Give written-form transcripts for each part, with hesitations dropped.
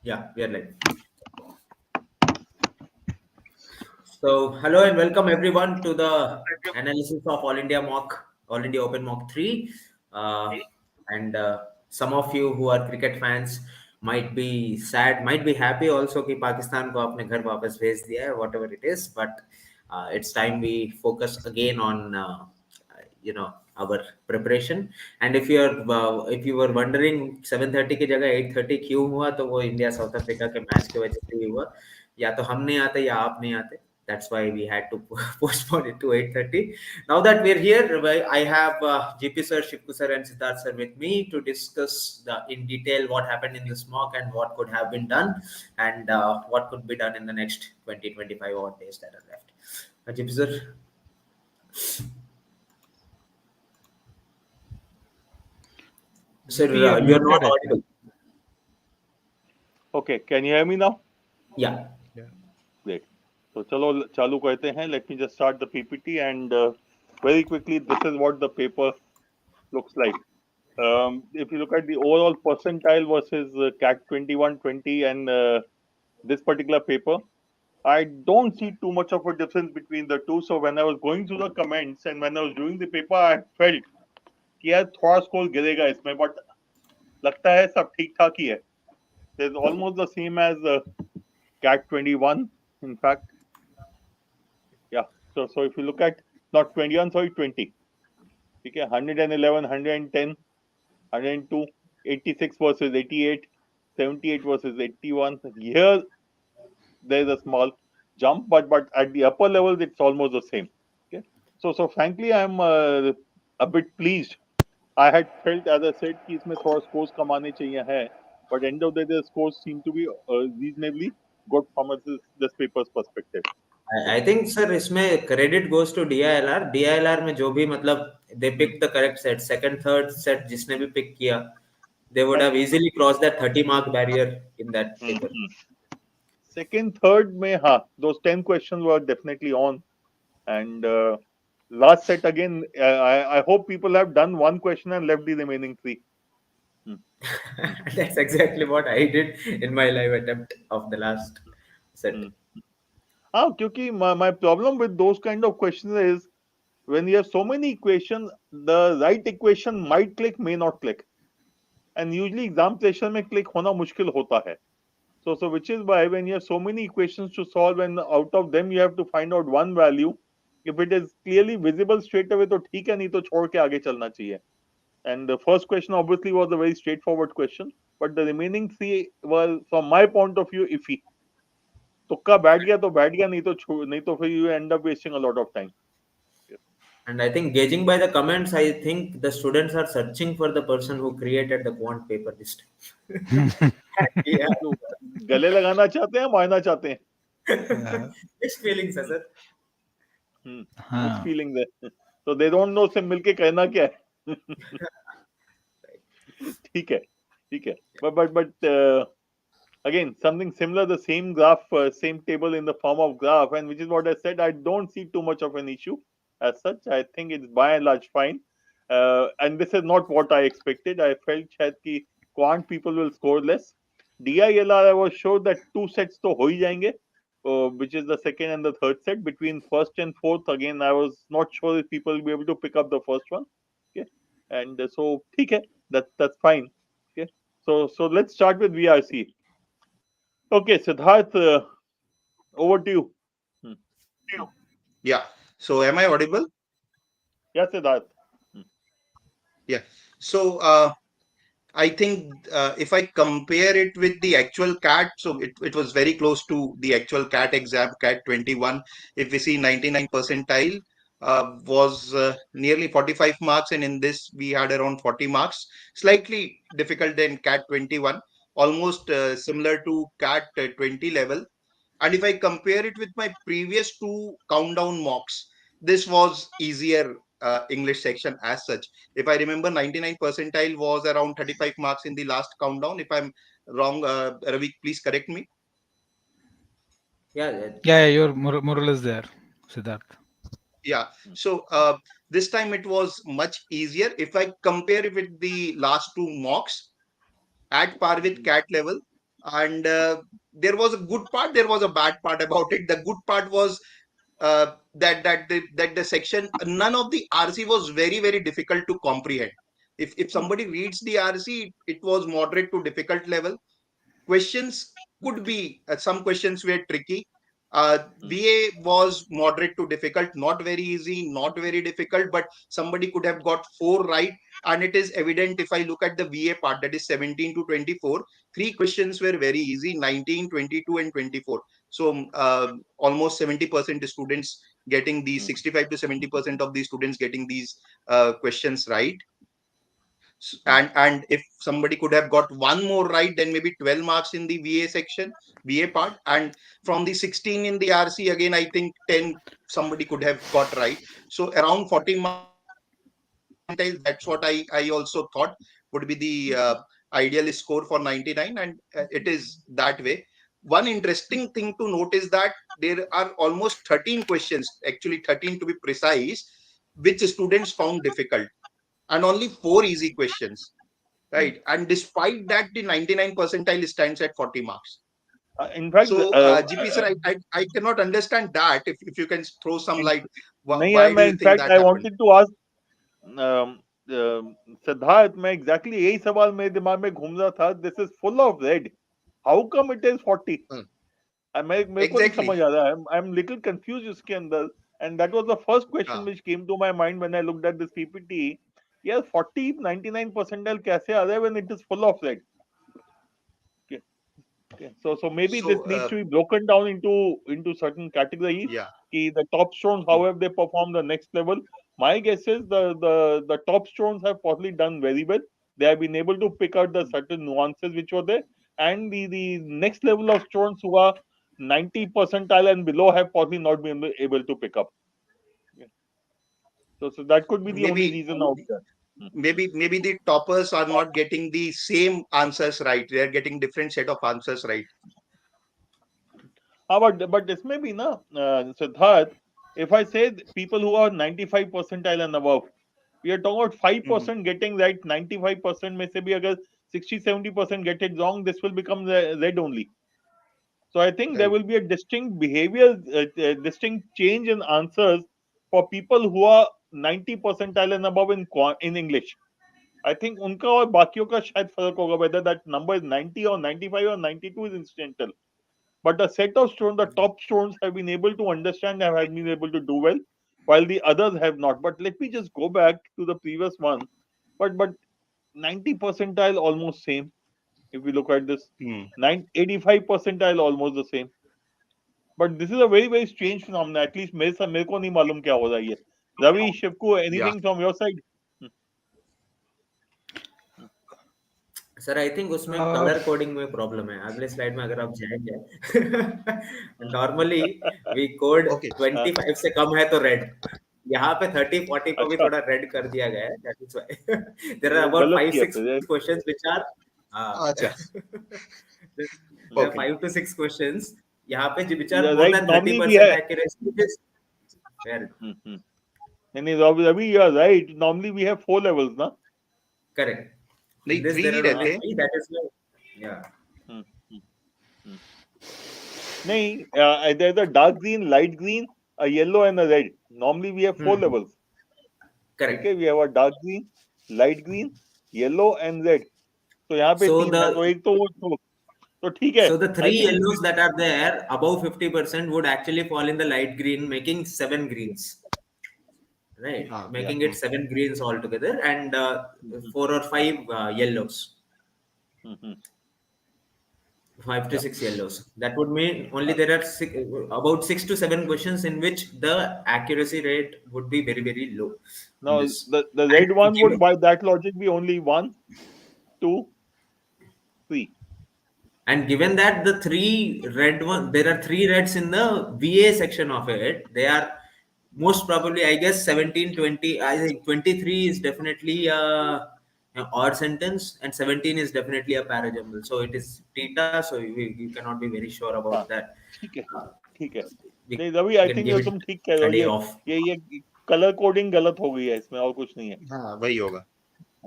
Yeah, we are live. So, hello and welcome everyone to the analysis of All India Open Mock 3. And some of you who are cricket fans might be sad, might be happy also कि पाकिस्तान को अपने घर वापस भेज दिया है, whatever it is. But it's time we focus again on our preparation. And if you were wondering 7:30 की जगह 8:30 क्यों हुआ, तो वो इंडिया साउथ अफ्रीका के मैच की वजह से ही हुआ. या तो हम नहीं आते या आप नहीं आते. That's why we had to postpone it to 8:30. Now that we're here, I have GP sir, Shivku sir, and Siddharth sir with me to discuss in detail what happened in this mock and what could have been done, and what could be done in the next 20-25 odd days that are left. GP sir. Sir, GP, you're you're not muted, I think. audible. Okay, can you hear me now? Yeah. Great. So chalo chalu karte hain. Let me just start the PPT and very quickly, this is what the paper looks like. If you look at the overall percentile versus CAT 2120 and this particular paper, I don't see too much of a difference between the two. So when I was going through the comments and when I was doing the paper, I felt कि यार थोड़ा score गिरेगा इसमें, but लगता है सब ठीक ठाक ही है. There's almost the same as CAT 21, in fact. Yeah. So if you look at not 21, sorry, 20. Okay, 111, 110, 102, 86 versus 88, 78 versus 81. Here there is a small jump, but at the upper levels it's almost the same. Okay. So frankly, I'm a bit pleased. I had felt, as I said, कि इसमें थोड़ा scores कमाने चाहिए है, but end of the day, the scores seem to be reasonably good from this paper's perspective. I think sir इसमें credit goes to DILR. DILR में जो भी मतलब they picked the correct set. Second, third set जिसने भी pick किया, they would have easily crossed that 30 mark barrier in that paper. Second, third, mein, those 10 questions were definitely on. And last set again, I hope people have done one question and left the remaining three. That's exactly what I did in my live attempt of the last set. Because my problem with those kind of questions is when you have so many equations, the right equation might click, may not click. And usually exam pressure में click होना मुश्किल होता है. So which is why when you have so many equations to solve and out of them you have to find out one value. If it is clearly visible straight away, तो ठीक है, नहीं तो छोड़ के आगे चलना चाहिए. And the first question obviously was a very straightforward question, but the remaining three were, from my point of view, iffy. तुक्का बैठ गया तो बैठ गया, नहीं तो फिर you end up wasting a lot of time. And I think gauging by the comments, I think the students are searching for the person who created the quant paper this time. Yeah. तो गले लगाना चाहते हैं, मारना चाहते हैं. Mixed feelings, sir. Mixed feelings है. So they don't know से मिलके कहना क्या है. ठीक है. But again, something similar, the same graph, same table in the form of graph, and which is what I said, I don't see too much of an issue as such. I think it's by and large fine. And this is not what I expected. I felt शायद कि quant people will score less. DILR, I was sure that two sets तो हो ही जाएंगे, which is the second and the third set. Between first and fourth, again, I was not sure if people will be able to pick up the first one. Okay, and so ठीक है, that's fine. Okay, so let's start with VRC. Okay, Siddharth, over to you. Yeah. So am I audible? Yeah, Siddharth. Yeah. So I think if I compare it with the actual CAT, so it was very close to the actual CAT exam, CAT 21. If we see 99 percentile was nearly 45 marks, and in this we had around 40 marks. Slightly difficult than CAT 21, almost similar to CAT 20 level. And if I compare it with my previous two countdown mocks, this was easier English section as such. If I remember, 99 percentile was around 35 marks in the last countdown. If I'm wrong, Ravi, please correct me. Yeah, you're more or less there, Siddharth. Yeah. So this time it was much easier. If I compare it with the last two mocks, at par with CAT level, and there was a good part, there was a bad part about it. The good part was that the section, none of the RC was very difficult to comprehend. If somebody reads the RC, it was moderate to difficult level. Questions could be, some questions were tricky. VA was moderate to difficult, not very easy, not very difficult, but somebody could have got 4 right. And it is evident if I look at the VA part, that is 17 to 24, 3 questions were very easy: 19, 22, and 24. So almost 70% students getting these, 65 to 70% of the students getting these questions right. And if somebody could have got one more right, then maybe 12 marks in the VA section, VA part. And from the 16 in the RC, again, I think 10 somebody could have got right. So around 40 marks percentile, that's what I also thought would be the ideal score for 99, and it is that way. One interesting thing to note is that there are almost 13 questions, actually 13 to be precise, which students found difficult, and only 4 easy questions, right? And despite that, the 99 percentile stands at 40 marks. In fact, So, GP sir, I cannot understand that. If you can throw some in, light, नहीं why यार, do मैं you in think fact that I happened? wanted to ask Siddharth, मैं exactly यही सवाल मेरे दिमाग में घूम रहा था. This is full of red. How come it is 40? मेरे को नहीं Exactly. समझ आ रहा. I'm little confused इसके अंदर. And that was the first question हाँ, which came to my mind when I looked at this PPT. Yeah, 40, 99 percentile कैसे आ रहा है when it is full of red? Okay. Okay. So maybe this so needs to be broken down into certain categories. yeah. The top stones, how have they performed the next level? My guess is the top stones have possibly done very well. They have been able to pick out the certain nuances which were there, and the next level of stones who are 90 percentile and below have possibly not been able to pick up. Yeah. So that could be the only maybe reason out there. maybe the toppers are not getting the same answers right. They are getting different set of answers right. But this may be na Siddharth. If I say people who are 95 percentile and above, we are talking about Mhm. 5% getting right. 95% में से भी अगर 60-70% get it wrong, this will become red only. So I think there Right. will be a distinct behavior, distinct change in answers for people who are 90 percentile and above in English. I think उनका और बाकियों का शायद फर्क होगा, whether that number is 90 or 95 or 92 is incidental. But a set of stones, the top stones, have been able to understand and have been able to do well, while the others have not. But let me just go back to the previous one. But 90 percentile almost same. If we look at this, Hmm. 85 percentile almost the same. But this is a very strange phenomenon. At least मेरे को नहीं मालूम क्या हो रहा है ये. Ravi, Shivku, Yeah. anything from your side? Sir I think उसमें कलर कोडिंग में प्रॉब्लम है. अगले स्लाइड में अगर आप जाएंगे नॉर्मली वी कोड Okay. 25 से कम है तो रेड. यहाँ पे 30 40 को भी अच्छा, थोड़ा रेड कर दिया गया है. That is why there are वो अबाउट गलत 5 किया 6 फिर. Questions which are Acha. There are Okay. 5 to 6 questions यहाँ पे which are more Right, than normally we 30% have. accuracy, which is where नहीं, Ravi, you are right. Normally we have 4 levels, na? correct. In नहीं, this 3 there he are रहते only हैं. 3. That is why yeah. Hmm, hmm, hmm. नहीं, there's a dark green, light green, a yellow and a red. Normally we have 4 levels. ठीक है, Correct. we have a dark green, light green, yellow and red. तो यहाँ पे So 3 है, तो the एक तो ठीक है. So the I three think yellows that are there above 50% would actually fall in the light green, making 7 greens, right? हाँ. yeah. Making it 7 greens altogether, and 4 or 5 yellows, Mhm. 5 to 6 yellows. That would mean only there are about 6 to 7 questions in which the accuracy rate would be very low in Now this. the red And one would by that logic be only 1, 2, 3. And given that the there are 3 reds in the VA section of it, they are most probably, I guess, 17, 20. I think 23 is definitely a odd sentence, and 17 is definitely a parajumble. So it is theta, so you cannot be very sure हाँ, about that. ठीक है, Uh, ठीक है. we नहीं रवि, आई can think give ये it तुम ठीक कह रहे a हो. day off. ये कलर कोडिंग गलत हो गई है इसमें, और कुछ नहीं है. हाँ, वही होगा.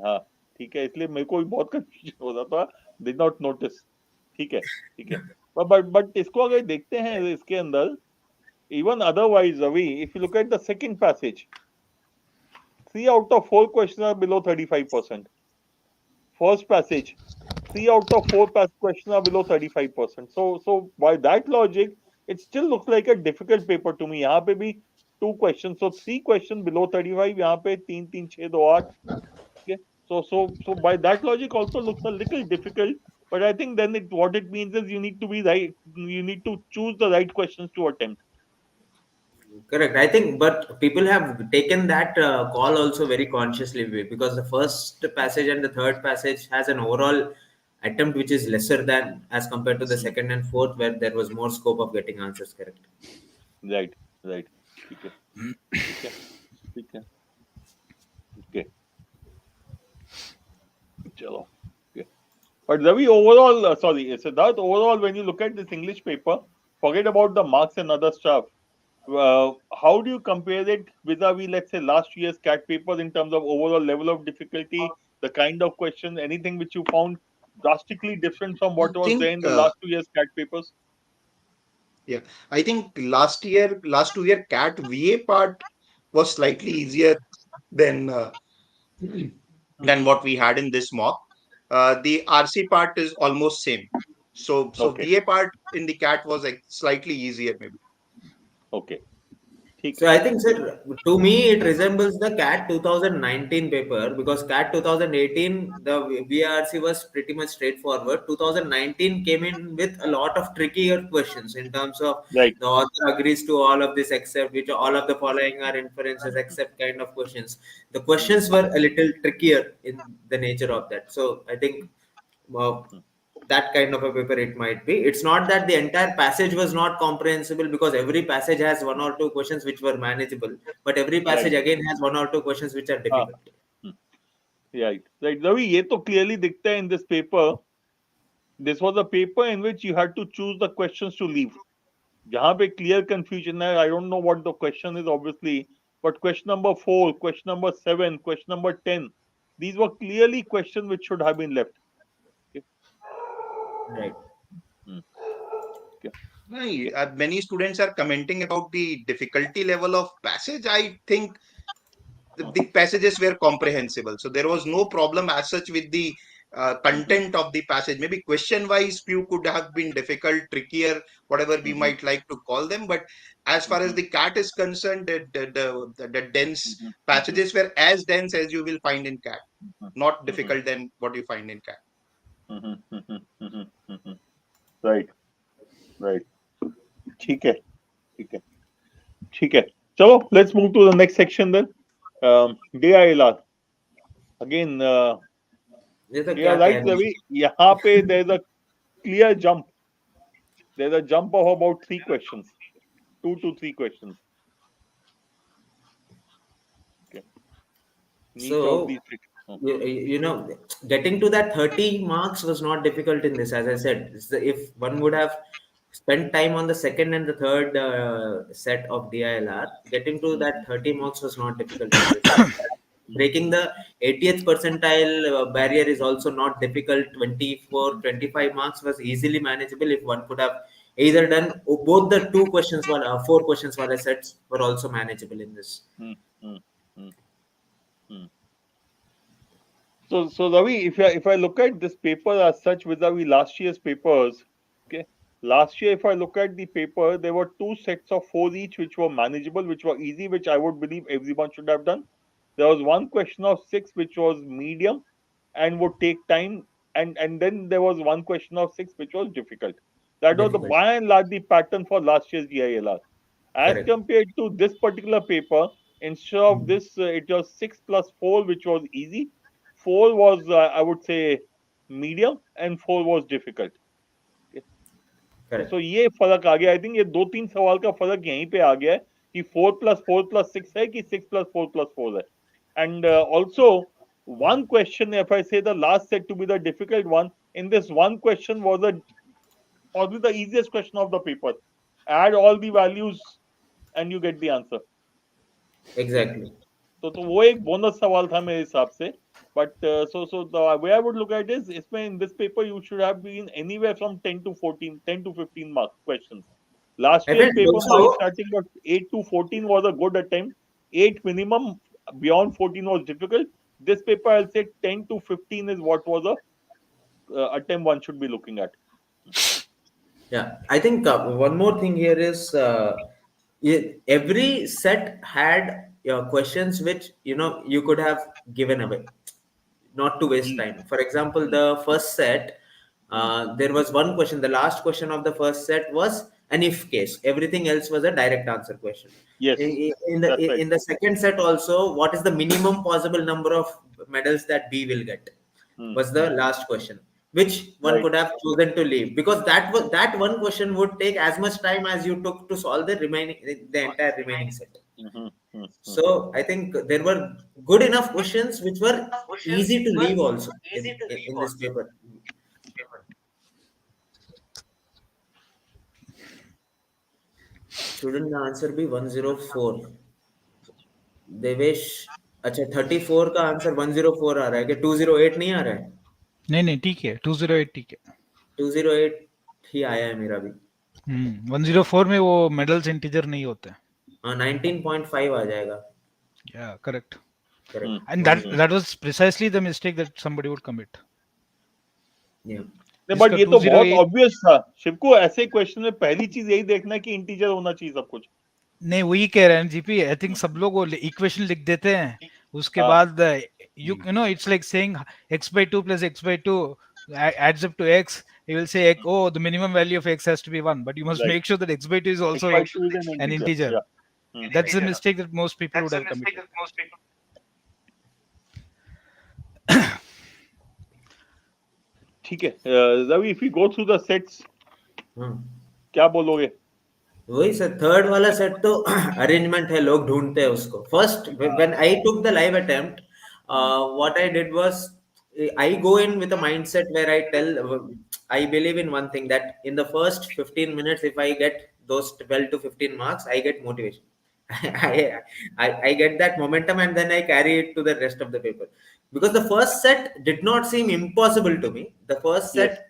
हाँ, ठीक है, इसलिए मेरे को भी बहुत कंफ्यूजन हो रहा था. Did not notice. ठीक है, ठीक है। बट इसको अगर देखते हैं इसके अंदर, even otherwise, Ravi, if you look at the second passage, 3 out of 4 questions are below 35%. First passage, 3 out of 4 questions are below 35%. So by that logic, it still looks like a difficult paper to me. यहाँ पे भी 2 questions, so 3 questions below 35. यहाँ पे 3 3 6 2 8. Okay, so by that logic also looks a little difficult. But I think then what it means is you need to be right. You need to choose the right questions to attempt. Correct. I think, but people have taken that call also very consciously because the first passage and the third passage has an overall attempt which is lesser than as compared to the Hmm. second and fourth, where there was more scope of getting answers correct. Right, right. ठीक है, ठीक है, ठीक है, okay, चलो, okay. But Ravi, overall, sorry, Siddharth, overall, when you look at this English paper, forget about the marks and other stuff. How do you compare it vis-a-vis, let's say, last year's CAT papers in terms of overall level of difficulty, the kind of questions, anything which you found drastically different from I what was there think in the last 2 years' CAT papers? yeah, I think last 2 year CAT VA part was slightly easier than Hmm. what we had in this mock. The RC part is almost same. So Okay, VA part in the CAT was like slightly easier maybe. okay, ठीक So है, I think, ठीक sir, to me it resembles the CAT 2019 paper because CAT 2018 the VRC was pretty much straightforward. 2019 came in with a lot of trickier questions in terms of right. the author agrees to all of this except which all of the following are inferences except kind of questions. The Hmm. questions were a little trickier in the nature of that. So I think. That kind of a paper it might be. It's not that the entire passage was not comprehensible because every passage has one or two questions which were manageable, but every Right. passage again has one or two questions which are हाँ. difficult. Hmm. Right. Right. Ravi, ये तो clearly दिखता है in this paper. This was a paper in which you had to choose the questions to leave. जहाँ पे clear confusion है, I don't know what the question is obviously, but question number 4, question number 7, question number 10, these were clearly questions which should have been left. Okay. Right. Hmm. Okay. Right. Okay. Many students are commenting about the difficulty level of passage. I think the passages were comprehensible. So there was no problem as such with the Mhm. content of the passage. Maybe question wise, few could have been difficult, trickier, whatever we Mhm. might like to call them. But as far as Mhm. the CAT is concerned, the dense Mhm. Mhm. passages were as dense as you will find in CAT, Mhm. not Mhm. difficult than what you find in CAT. Mhm. Mhm. Mhm. Mhm. Right. Right. ठीक है. ठीक है. ठीक है. चलो, let's move to the next section then. DILR. Again, ये तो you क्या are right, कहना Ravi. यहाँ पे there's a clear jump. There's a jump of about 3 questions, 2 to 3 questions. Okay. In each of so these three. Hmm. you know, getting to that 30 marks was not difficult in this. As I said, if one would have spent time on the second and the third set of DILR, getting to that 30 marks was not difficult in this. Breaking the 80th percentile barrier is also not difficult. 24, 25 marks was easily manageable if one could have either done both the two questions while 4 questions while sets were also manageable in this. Hmm. Hmm. Hmm. Hmm. So Ravi, if I look at this paper as such vis-a-vis last year's papers, okay, last year if I look at the paper, there were 2 sets of 4 each which were manageable, which were easy, which I would believe everyone should have done. There was one question of 6 which was medium and would take time, and then there was one question of 6 which was difficult. That was the Difficult. by and large the pattern for last year's DILR. As Correct. compared to this particular paper, instead of this, it was 6 plus 4, which was easy. 4 was, I would say, medium, and 4 was difficult. Okay. So Correct. ये फर्क आ गया. I think ये 2-3 सवाल का फर्क यहीं पे आ गया है कि 4+4+6 है कि 6+4+4 है. And also, one question, if I say the last set to be the difficult one, in this one question was probably the easiest question of the paper. Add all the values and you get the answer. Okay. Exactly. तो वो एक bonus सवाल था मेरे हिसाब से. But so the way I would look at it is, इसमें in this paper you should have been anywhere from 10 to 14, 10 to 15 mark questions. Last I year's felt paper, my also, starting was 8 to 14 was a good attempt. 8 minimum, beyond 14 was difficult. This paper, I'll say 10 to 15 is what was a attempt one should be looking at. yeah, I think one more thing here is every set had questions which you could have given away, not to waste Hmm. time. For example, the first set, there was one question. The last question of the first set was an if case. Everything else was a direct answer question. Yes, In the that's right. in the second set also, what is the minimum possible number of medals that B will get? Hmm. Was the last question, which one Right. could have chosen to leave, because that one question would take as much time as you took to solve the entire remaining set. Mhm, mhm, mhm. So I think there were good enough questions which were easy to leave also in this paper. Shouldn't the answer be 104? Devesh, अच्छा 34 का answer 104 आ रहा है कि 208 नहीं आ रहा है? नहीं नहीं ठीक है 208 ठीक है 208 ही आया है मेरा भी. 104 में वो मेडल्स इंटीजर नहीं होते. हाँ 19.5 आ जाएगा. या correct. Hmm, correct. And hmm. That was precisely the mistake that somebody would commit. Yeah. नहीं, बट जिसका ये तो बहुत 208 ऑब्वियस था शिवको. ऐसे क्वेश्चन में पहली चीज यही देखना है कि इंटीजर होना चाहिए सब कुछ. नहीं वही कह रहे हैं जीपी. आई थिंक सब लोग वो इक्वेशन लिख देते हैं उसके हाँ, बाद you know it's like saying x/2 plus x/2 adds up to x. You will say oh the minimum value of x has to be 1, but you must right. make sure that x/2 is also x/2 is an an integer. integer. Yeah. Hmm. That's the mistake that most people would have committed. ठीक है. Ravi, if we go through the sets, हाँ. क्या बोलोगे? वही sir, third वाला set तो arrangement है, लोग ढूंढते हैं उसको. First when I took the live attempt, what I did was, I go in with a mindset where I tell, I believe in one thing, that in the first 15 minutes, if I get those 12 to 15 marks, I get motivation. I, I get that momentum, and then I carry it to the rest of the paper. Because the first set did not seem impossible to me. The first Yes. set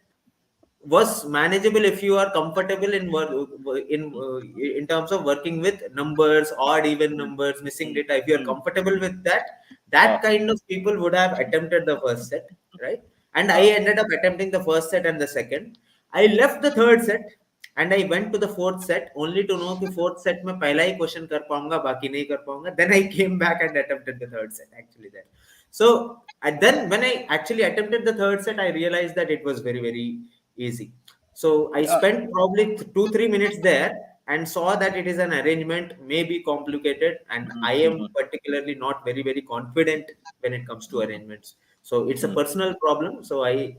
was manageable if you are comfortable in terms of working with numbers, odd even numbers, missing data. If you are comfortable with that, that kind of people would have attempted the first set, right? And I ended up attempting the first set and the second. I left the third set and I went to the fourth set, only to know कि fourth set में पहला ही question कर पाऊंगा, बाकी नहीं कर पाऊंगा. Then I came back and attempted the third set actually there. So and then when I actually attempted the third set, I realized that it was very, very easy. So I Yeah. spent probably 2-3 minutes there and saw that it is an arrangement, may be complicated, and I am particularly not very, very confident when it comes to arrangements. So it's a personal problem. So I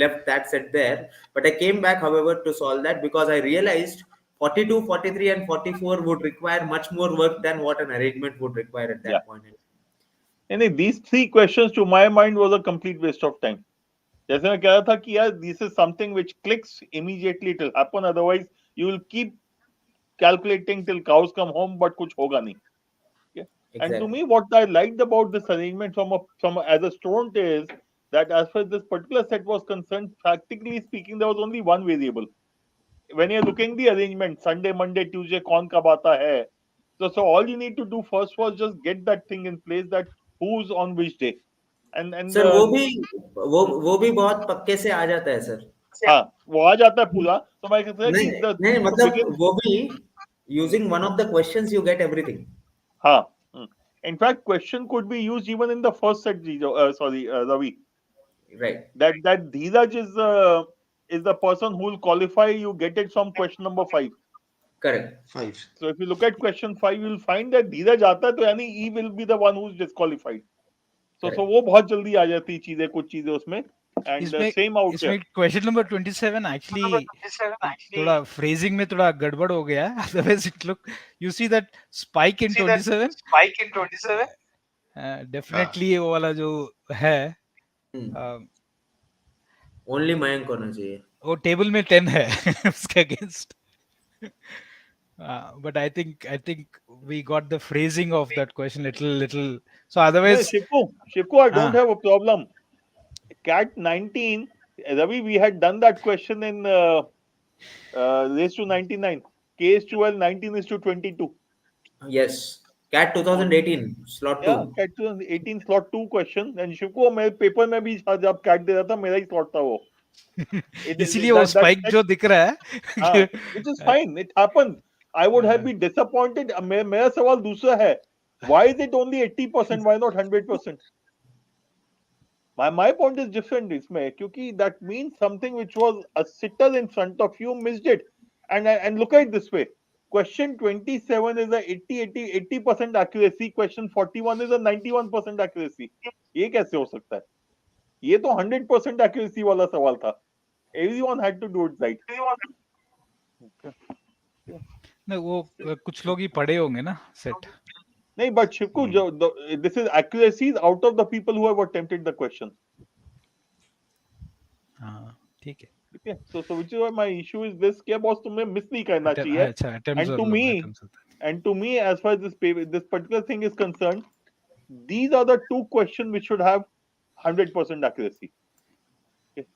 left that set there. But I came back, however, to solve that, because I realized 42, 43, and 44 would require much more work than what an arrangement would require at Yeah. that point. And these three questions to my mind was a complete waste of time. जैसे मैं कह रहा था कि यार this is something which clicks immediately, it will happen, otherwise you will keep calculating till cows come home, but कुछ होगा नहीं. Okay? And to Exactly. me, what I liked about this arrangement from as a student is that as far as this particular set was concerned, practically speaking, there was only one variable. When you're looking the arrangement, Sunday, Monday, Tuesday, कौन कब आता है, so all you need to do first was just get that thing in place, that who's on which day. And sir वो भी बहुत पक्के से आ जाता है सर. हाँ, वो आ जाता है पूरा. तो मैं कहता है नहीं कि नहीं, मतलब begin. वो भी using one of the questions you get everything. हाँ. In fact, question could be used even in the first set. Ravi. Right. That Dheeraj is the person who will qualify. You get it from question number 5. Correct. 5. So if you look at question 5, you will find that Dheeraj आता है, तो यानी he will be the one who's disqualified. So वो बहुत जल्दी आ जाती है चीजें, कुछ चीजें उसमें. And same out here. इसमें क्वेश्चन नंबर 27 एक्चुअली थोड़ा फ्रेजिंग में थोड़ा गड़बड़ हो गया. Otherwise it look, you see that spike in 27. Definitely वो वाला जो है ओनली मयंक होना चाहिए. वो टेबल में 10 है उसके against. But I think we got the phrasing of that question little. So No, otherwise, Shivku, I don't ah, have a problem. Cat 19, Ravi, we had done that question in raised to 99. Case 12, 19 is to 22. Yes. CAT और 2018, slot या 2. Cat 2018 slot 2 question and शिवको मेरे paper में भी जब cat दे रहा था मेरा ही slot था वो. इसीलिए वो That स्पाइक जो दिख रहा हाँ, है. which is fine. It happens. I would have been disappointed. मेरा सवाल दूसरा है. Why is it only 80%? Why not 100%? My point is different इसमें क्योंकि that means something which was a sitter in front of you missed it. And look at it this way. Question 27 is a 80% accuracy. Question 41 is a 91% accuracy. ये कैसे हो सकता है? ये तो 100% accuracy वाला सवाल था. Everyone had to do it right. नहीं, वो कुछ लोग ही पढ़े होंगे ना सेट. नहीं, but Shivku, this is accuracies out of the people who have attempted the question. हाँ, ठीक है. ठीक है, so which is why my issue is this कि बॉस तुम्हें मिस नहीं करना चाहिए. अच्छा, अटेम्प्ट्स And और to लो, me, attempts होता है. and to me, as far as this particular thing is concerned, these are the two questions which should have 100% accuracy. Okay.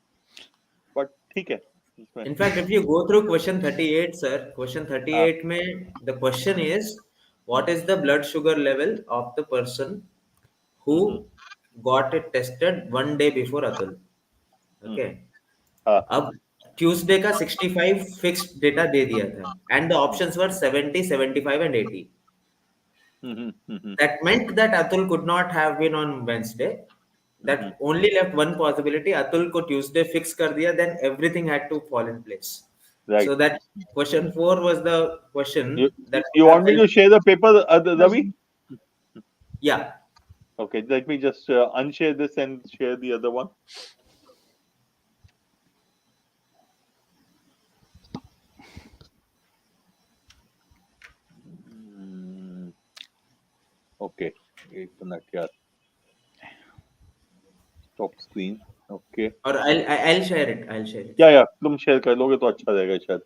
But ठीक है इसमें. In fact, if you go through question 38, sir, question हाँ. 38 mein, the question is, what is the blood sugar level of the person who hmm, got it tested one day before Atul? Okay. हाँ. अब Tuesday का 65 fixed data दे दिया था and the options were 70, 75 and 80. Hmm. That meant that Atul could not have been on Wednesday. That only left one possibility. Atul को Tuesday fix कर दिया, then everything had to fall in place. Right. So that question 4 was the question You that you would have want me to helped. share the paper, Ravi? Yeah. Okay, let me just unshare this and share the other one. Okay, एक minute यार. Stop screen. Okay. Or I'll share it. I'll share it. या तुम share कर लोगे तो अच्छा रहेगा शायद.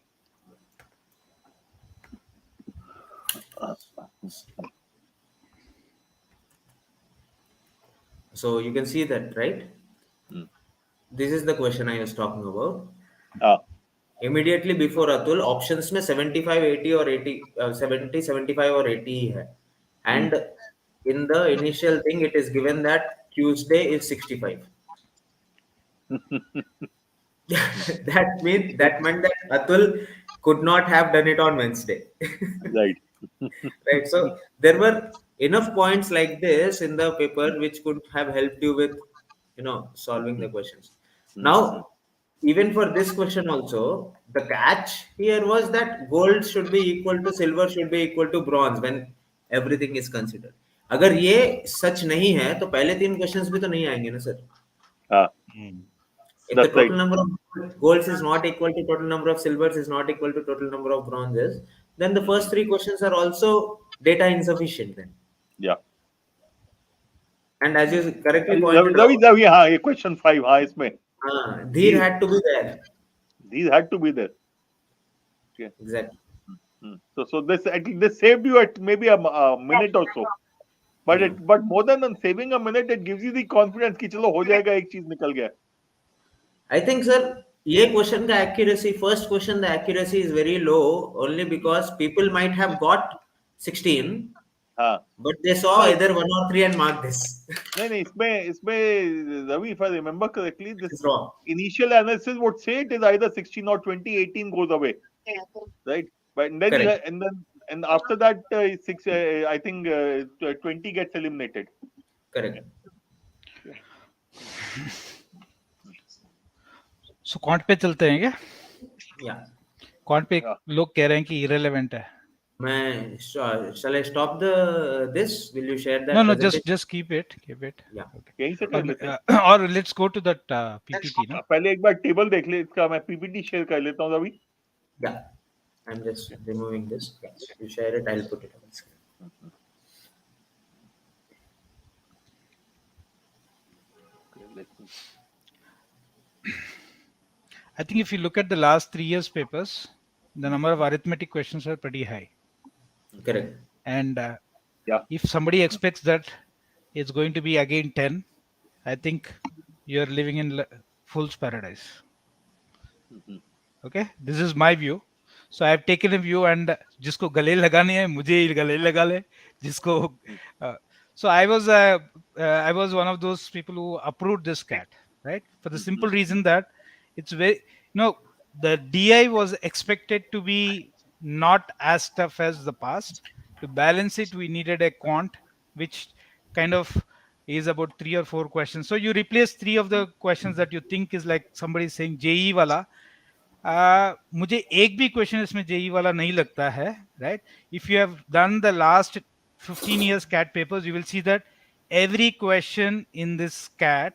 So you can see that, right? This is the question I was talking about. हाँ. Immediately before Atul, options में 75, 80 और 80, 70, 75 और 80 ही है. And in the initial thing, it is given that Tuesday is 65. That meant that Atul could not have done it on Wednesday. Right. Right. So there were enough points like this in the paper which could have helped you with, solving the questions. Now, even for this question also, the catch here was that gold should be equal to silver should be equal to bronze when everything is considered. अगर ये सच नहीं है तो पहले तीन questions भी तो नहीं आएंगे ना सर. हाँ. If the That's right. total number of golds is not equal to total number of silvers is not equal to total number of bronzes, then the first three questions are also data insufficient then. Yeah. And as you correctly pointed out, Ravi, हाँ, ये question 5 हाँ इसमें. Dheer had to be there. These had to be there. Okay. Exactly. So this saved you at maybe a minute or so. But more than saving a minute, it gives you the confidence कि चलो हो जाएगा, एक चीज निकल गया. I think, sir, ये question का accuracy, first question, the accuracy is very low only because people might have got 16, हाँ. but they saw either 1 or 3 and marked this. नहीं इसमें Ravi, if I remember correctly, This this is wrong. initial analysis would say it is either 16 or 20, 18 goes away, right? But then Correct. and after that, I think 20 gets eliminated. Correct. So quant पे चलते हैं क्या? Yeah. Quant पे लोग कह रहे हैं कि irrelevant है. मैं shall I stop this? Will you share that? No, presentation? just keep it. Yeah. यहीं से कर लेते हैं. और let's go to that PPT ना. पहले एक बार टेबल देख ले इसका. मैं पीपीटी शेयर कर लेता हूँ Ravi. Yeah. I'm just removing this. You share it, I'll put it on the screen. I think if you look at the last 3 years papers, the number of arithmetic questions are pretty high. Correct. And Yeah. if somebody expects that it's going to be again 10, I think you're living in fool's paradise. Mhm. Okay, this is my view. So I have taken a view, and जिसको गले लगाने हैं मुझे ही गले लगा ले जिसको uh, so I was one of those people who approved this cat, right, for the simple reason that it's very, the DI was expected to be not as tough as the past. To balance it, we needed a quant which kind of is about 3 or 4 questions. So you replace 3 of the questions that you think is like somebody saying JE wala. मुझे एक भी question इसमें JEE वाला नहीं लगता है, right. If you have done the last 15 years cat papers, you will see that every question in this cat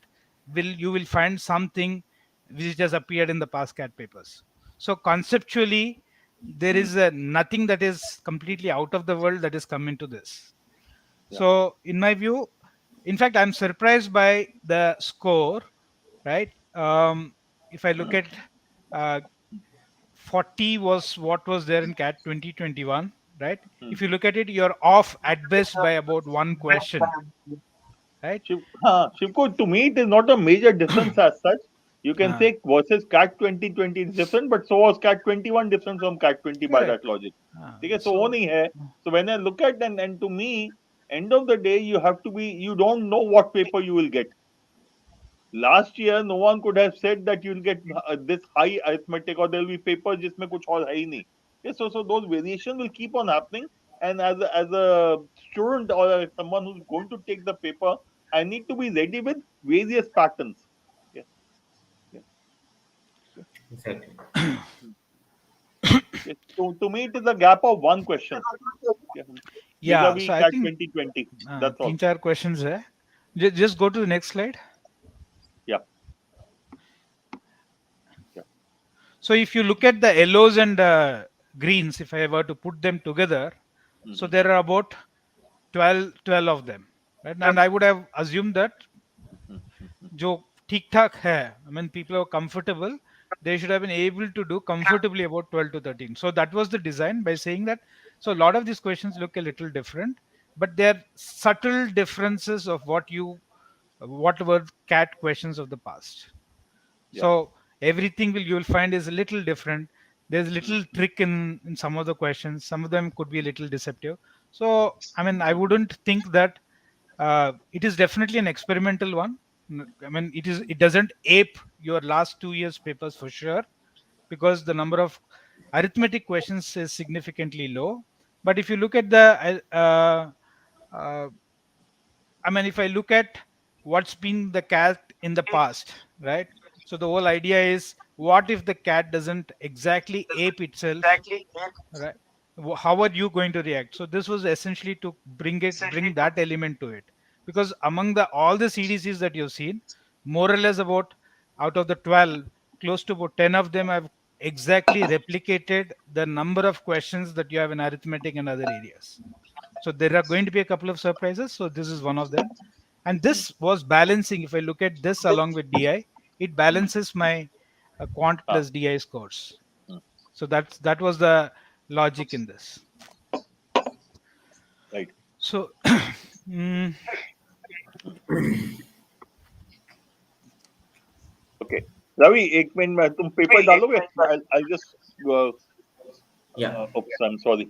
you will find something which has appeared in the past cat papers. So conceptually there is nothing that is completely out of the world that is come into this. Yeah. So in my view, in fact, I'm surprised by the score, right. If I look at uh, 40 was what was there in cat 2021, right. Hmm. If you look at it, you're off at best by about one question, right. Shivko, to me, it is not a major difference as such. You can uh, say versus CAT 2020 is different, but so was CAT 21 different from CAT 20 by correct. that logic. uh, Okay, so so only hai. So when I look at and to me, end of the day, you have to be. You don't know what paper you will get. Last year, no one could have said that you'll get this high arithmetic or there'll be papers जिसमें कुछ और है ही नहीं. Okay, so those variations will keep on happening. And as a student or someone who's going to take the paper, I need to be ready with various patterns. Yeah, yeah, yeah. Exactly. Yes. So to me, it is a gap of one question. Yeah. yeah, Vis-a-vis so I CAT think 2020. That's all. 3 4 questions है. Just go to the next slide. Yeah. Yeah. So if you look at the yellows and greens, if I were to put them together, so there are about 12 of them, right. And I would have assumed that जो ठीक ठाक है, I mean people are comfortable, they should have been able to do comfortably about 12 to 13. So that was the design, by saying that. So a lot of these questions look a little different, but they're subtle differences of what were cat questions of the past. Yeah. So everything you will find is a little different. There's a little trick in some of the questions. Some of them could be a little deceptive. So I mean, I wouldn't think that it is definitely an experimental one. I mean, it doesn't ape your last 2 years papers for sure, because the number of arithmetic questions is significantly low. But if you look at the uh, I mean, if I look at what's been the cat in the past, right? So the whole idea is, what if the cat doesn't exactly ape itself, right? How are you going to react? So this was essentially to bring that element to it, because among the all the CDCs that you've seen, more or less about out of the 12, close to about 10 of them have exactly replicated the number of questions that you have in arithmetic and other areas. So there are going to be a couple of surprises. So this is one of them. And this was balancing. If I look at this along with DI, it balances my quant Ah. plus DI scores. So that was the logic in this. Right. So mm, Okay. Ravi एक minute में तुम paper डालोगे? I'll just Yeah. oops, I'm sorry.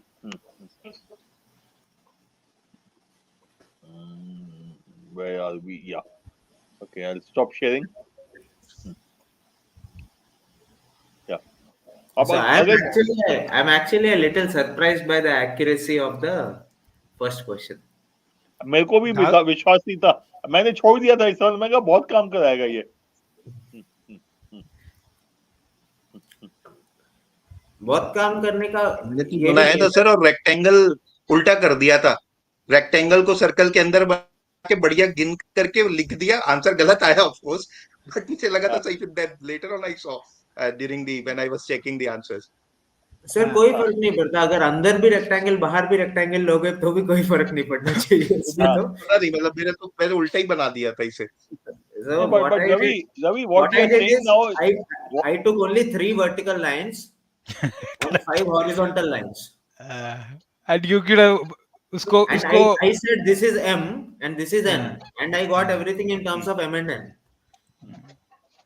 Where are we? Yeah. Okay, I'll stop sharing. Yeah. So I'm actually a little surprised by the accuracy of the first question. मेरे को भी विश्वास नहीं था. मैंने छोड़ दिया था इस साल. मैं कहा बहुत काम कराएगा ये. बहुत काम करने का ये बनाया था सर, और रेक्टेंगल उल्टा कर दिया था. रेक्टेंगल को सर्कल के अंदर बना के बढ़िया गिन करके लिख दिया. आंसर गलत आया ऑफ कोर्स, बट मुझे लगा था सही. फिर later on I saw during the when I was checking the answers. Sir कोई फर्क नहीं पड़ता, अगर अंदर भी रेक्टेंगल बाहर भी रेक्टेंगल लोगे तो भी कोई फर्क नहीं पड़ना चाहिए इसमें. तो नहीं, मतलब मैंने उल्टा ही बना दिया था इसे. So but Ravi, what you are saying now, I took only 3 vertical lines on 5 horizontal lines. And you could have उसको And उसको I said this is M and this is हाँ, N. And I got everything in terms of M and N.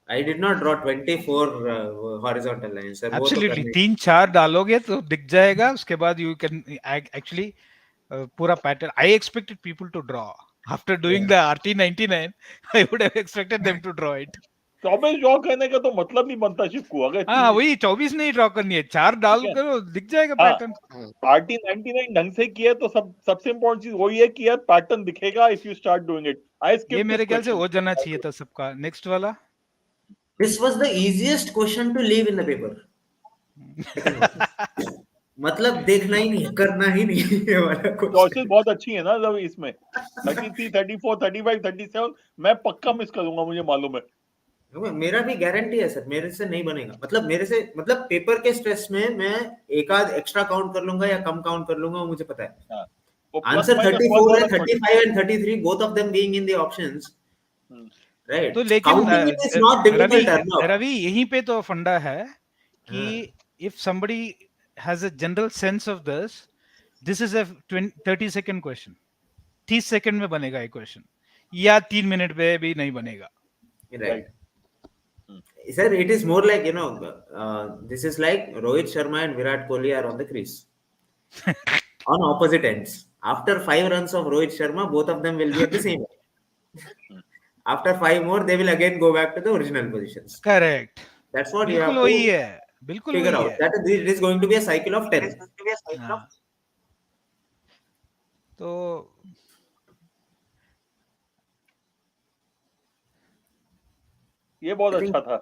I did not draw 24 horizontal lines, sir. वो तो absolutely करने 3-4 डालोगे तो दिख जाएगा, उसके बाद यू कैन एक्चुअली पूरा pattern. I expected people to draw after doing Yeah. The RT99. I would have expected them to draw it. 24 draw करने का तो मतलब नहीं बनता चिपकू, अगर हाँ, वही 24 नहीं ड्रॉ करनी है, 4 डाल ठीक है। करो दिख जाएगा हाँ, पैटर्न. RT99 ढंग से किया तो सबसे इंपॉर्टेंट चीज वही है कि यार पैटर्न दिखेगा if you start doing it. I ये स्किप दिस मेरे ख्याल से क्वेश्चन. हो जाना चाहिए था सबका. नेक्स्ट वाला. This was the easiest question to leave in the paper. Second one. मतलब देखना ही नहीं है, करना ही नहीं है ये वाला चॉइसेस क्वेश्चन. बहुत अच्छी है ना रवि इसमें. 33, 34, 35, 37 मैं पक्का मिस करूंगा, मुझे मालूम है. मेरा भी गारंटी है सर, मेरे से नहीं बनेगा. मतलब मेरे से, मतलब पेपर के स्ट्रेस में मैं एक आध एक्स्ट्रा काउंट कर लूंगा या कम काउंट कर लूंगा, वो मुझे पता है. हाँ, वो प्लस आंसर माइनस 34 है, वाला 35 and 33, both of them being in the options, right? तो लेकिन Counting it is not Ravi difficult enough. Ravi यहीं पे तो फंडा है कि हाँ. if somebody has a general sense of this is a 30-second question. 30 second में बनेगा ये क्वेश्चन, या 3 मिनट में भी नहीं बनेगा. Right. Sir, it is more like, this is like Rohit Sharma and Virat Kohli are on the crease. On opposite ends. After 5 runs of Rohit Sharma, both of them will be at the same end. After 5 more, they will again go back to the original positions. Correct. That's what you बिल्कुल have वही to है, बिल्कुल figure वही out. है. That it is going to be a cycle of 10. हाँ. तो ये बहुत I think अच्छा था.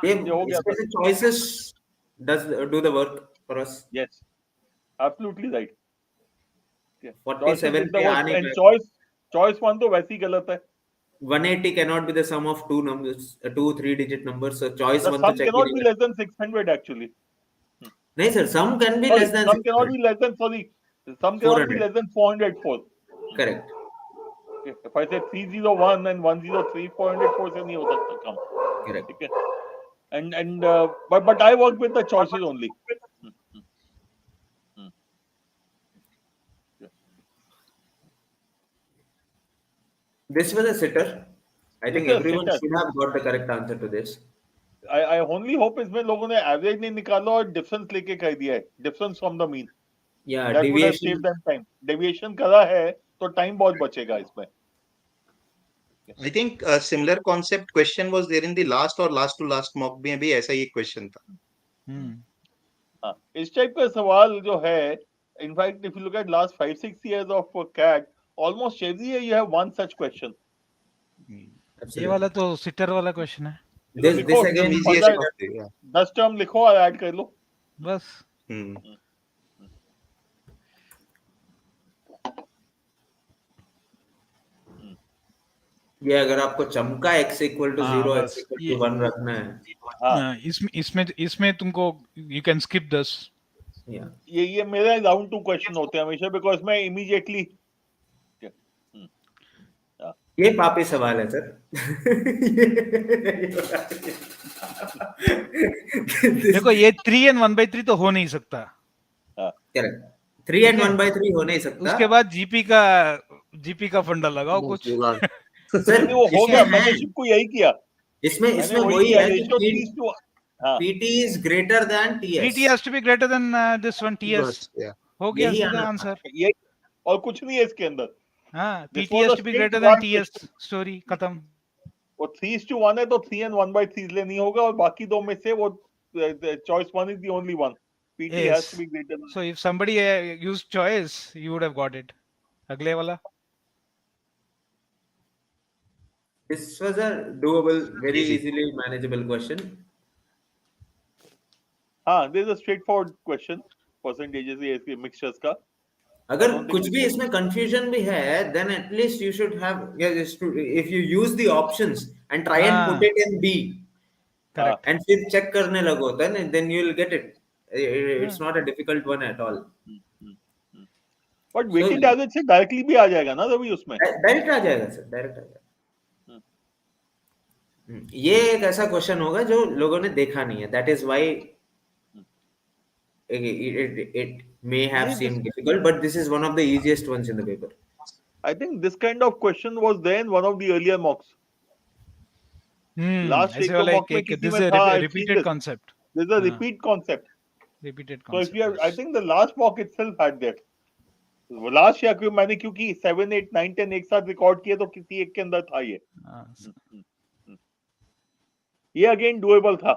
ये ये हो गया इसमें था. से choices do the work for us. Yes, absolutely right. 47 पे आ नहीं एंड पाएगा. चॉइस वन तो वैसे ही गलत है. 180 cannot be the sum of two numbers, two 3-digit numbers. So choice The one तो sum check ही cannot नहीं be करना. less than 600 actually. नहीं sir, sum can be Sorry, less than sum cannot 600. be less than, sorry, sum cannot be 400. less than 404. Correct. Okay. If I say 301 and 103, 404 से नहीं हो सकता कम. Correct. ठीक है. And but I work with the choices only. This was a sitter. I think This is a everyone sitter. should have got the correct answer to this. I only hope इसमें लोगों ने average नहीं निकाला और difference लेके कर दिया है. Difference from the mean. Yeah, That would have deviation. saved them time. Deviation करा है तो टाइम बहुत बचेगा इसमें. I think a similar concept question was there in the last or last to last mock में भी ऐसा ही एक question था. हाँ, इस टाइप का सवाल जो है, in fact, if you look at last 5-6 years of CAT, almost every year you have one such question. ये Absolutely. वाला तो सिटर वाला क्वेश्चन है. This लिखो, again. Easiest पंद्रह- of the, yeah. 10 टर्म लिखो और ऐड कर लो. बस. Hmm. ये अगर आपको चमका x equal to हाँ, 0, बस. x equal ये- to 1 रखना है. हाँ, इसमें तुमको you can skip this. Yeah. ये मेरा राउंड 2 क्वेश्चन होते हैं हमेशा, बिकॉज मैं इमीडिएटली ये पापी सवाल है सर. देखो ये 3 and 1/3 तो हो नहीं सकता. Correct. 3 and 1/3 हो नहीं सकता. उसके बाद जीपी का फंडा लगाओ कुछ. सर वो हो गया. इसमें मैंने है, शिव को यही किया. इसमें मैंने वही किया. है रेशियो कि 30 to हाँ, PT is greater than TS. 3T has to be greater than this one TS. Yeah. हो गया यही सीधा आना आंसर. ये और कुछ नहीं है इसके अंदर. हाँ, This PT was has a to be straight greater than one TS. question. Story खत्म. वो 3:1 है तो 3 and 1/3 लेनी होगा और बाकी दो में से वो choice 1 is the only one. PT has Yes. to be greater than. So if somebody used choice, you would have got it. अगले वाला. This was a doable, very Easy. easily manageable question. हाँ, there is a straightforward question. Percentages ये इसके mixtures का. अगर I don't think कुछ भी इसमें confusion भी है, then at least you should have, if you use the options and try and put it in B, Correct. and फिर check करने लगो, then you will get it. It's not a difficult one at all. But weighted average से directly भी आ जाएगा ना रवि उसमें. Direct आ जाएगा sir, direct आ जाएगा. ये एक ऐसा क्वेश्चन होगा जो लोगों ने देखा नहीं है. That is why it may have नहीं, this seemed difficult, but this is one of the easiest ones in the paper. I think this kind of question was there in one of the earlier mocks. Last ऐसे एक दो वाला mock में एक किसी this में is था. a I've seen repeated this. concept. There's a हाँ, repeat concept. repeated So if concept. you have, I think the last mock itself had that. Last या क्यों मैंने क्योंकि 7, 8, 9, 10 एक साथ रिकॉर्ड किए तो किसी एक के अंदर था ये. हाँ, ये अगेन डुएबल था.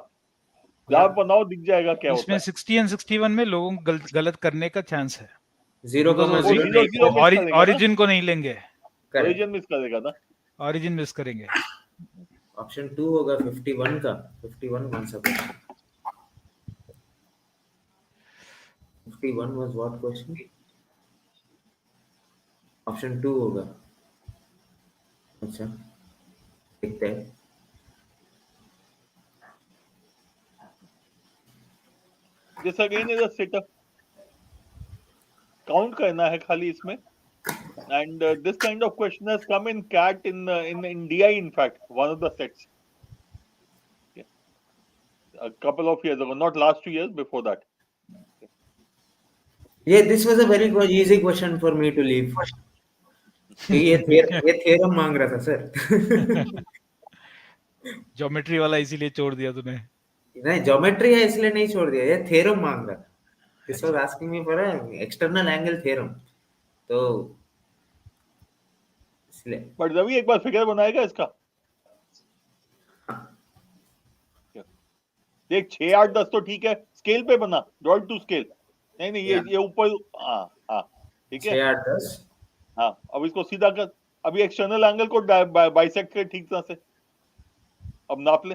Yeah. आप बनाओ दिख जाएगा क्या होता इसमें है. 60 and 61 में लोगों को गलत करने का चांस है. 0,0 0 0 मिस करेगा ना. ऑरिजिन को नहीं लेंगे, Correct. ओरिजिन मिस करेगा ना. ऑरिजिन मिस करेंगे. ऑप्शन 2 होगा 51 का. 51 कौन सा question? 51 was what question? Option 2 होगा. अच्छा, देखते हैं. This again is a setup. Count करना है खाली इसमें. And this kind of question has come in CAT in DI, in fact, one of the sets. Okay. A couple of years ago, not last 2 years, before that. Yeah, this was a very easy question for me to leave. ये theorem मांग रहा था sir. Geometry वाला इसीलिए छोड़ दिया तूने. नहीं, ज्योमेट्री है इसलिए नहीं छोड़ दिया. ये थ्योरम मांग रहा था. This was asking me for external angle theorem, तो इसलिए. बट रवि एक बार फिगर बनाएगा इसका. देख 6, 8, 10 तो ठीक है. स्केल पे बना. Dot to scale. नहीं ये ऊपर. हाँ हाँ ठीक है. 6, 8, 10. हाँ अब इसको सीधा कर. अभी एक्सटर्नल एंगल को बाइसेक्ट कर ठीक तरह से. अब नाप ले.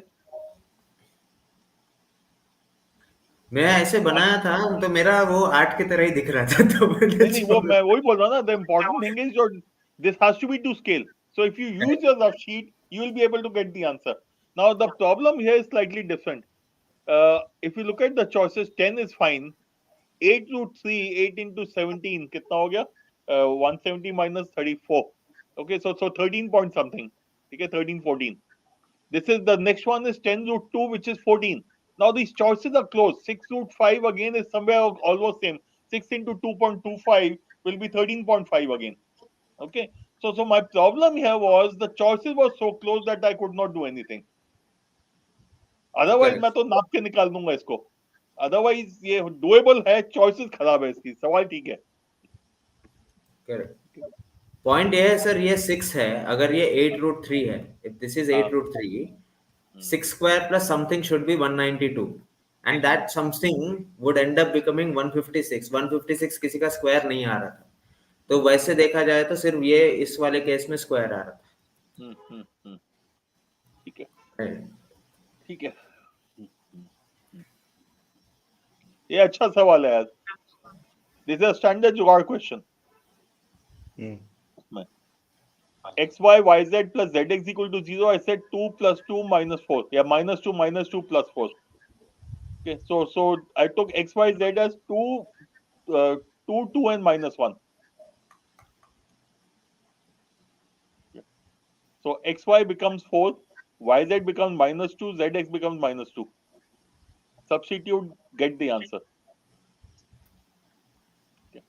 मैं ऐसे बनाया था तो मेरा वो 8 की तरह ही दिख रहा था, तो मैंने नहीं वो मैं वही बोल रहा हूँ ना. The important thing is your this has to be to scale. So if you use your rough sheet, you will be able to get the answer. Now the problem here is slightly different. If you look at the choices, 10 is fine. 8 root 3, 8 into 17, कितना हो गया? 170 minus 34. Okay, so 13 point something. Okay, 13, 14. This is the next one is 10 root 2, which is 14. Now these choices are close. 6 root 5 again is somewhere almost same. 6 into 2.25 will be 13.5 again. Okay. So my problem here was the choices were so close that I could not do anything. Otherwise मैं तो नाप के निकाल दूंगा इसको. Otherwise ये doable है. Choices खराब है इसकी. सवाल ठीक है. करेक्ट. पॉइंट ये है सर, ये 6 है. अगर ये 8 रूट 3 है, if this is 8 root 3, 6 square plus something should be 192, and that something would end up becoming 156. 156 किसी का स्क्वायर नहीं आ रहा था, तो वैसे देखा जाए तो सिर्फ ये इस वाले केस में स्क्वायर आ रहा था. ठीक है. ठीक है. ये अच्छा सवाल है यार. दिस इज अ स्टैंडर्ड जुगाड़ question. x y y z plus z x equal to 0. I said 2 plus 2 minus 4. Yeah, minus 2 plus 4. Okay, so I took x y z as 2, 2 and minus 1. Okay. So x y becomes 4, y z becomes minus 2, z x becomes minus 2. Substitute, get the answer. Okay.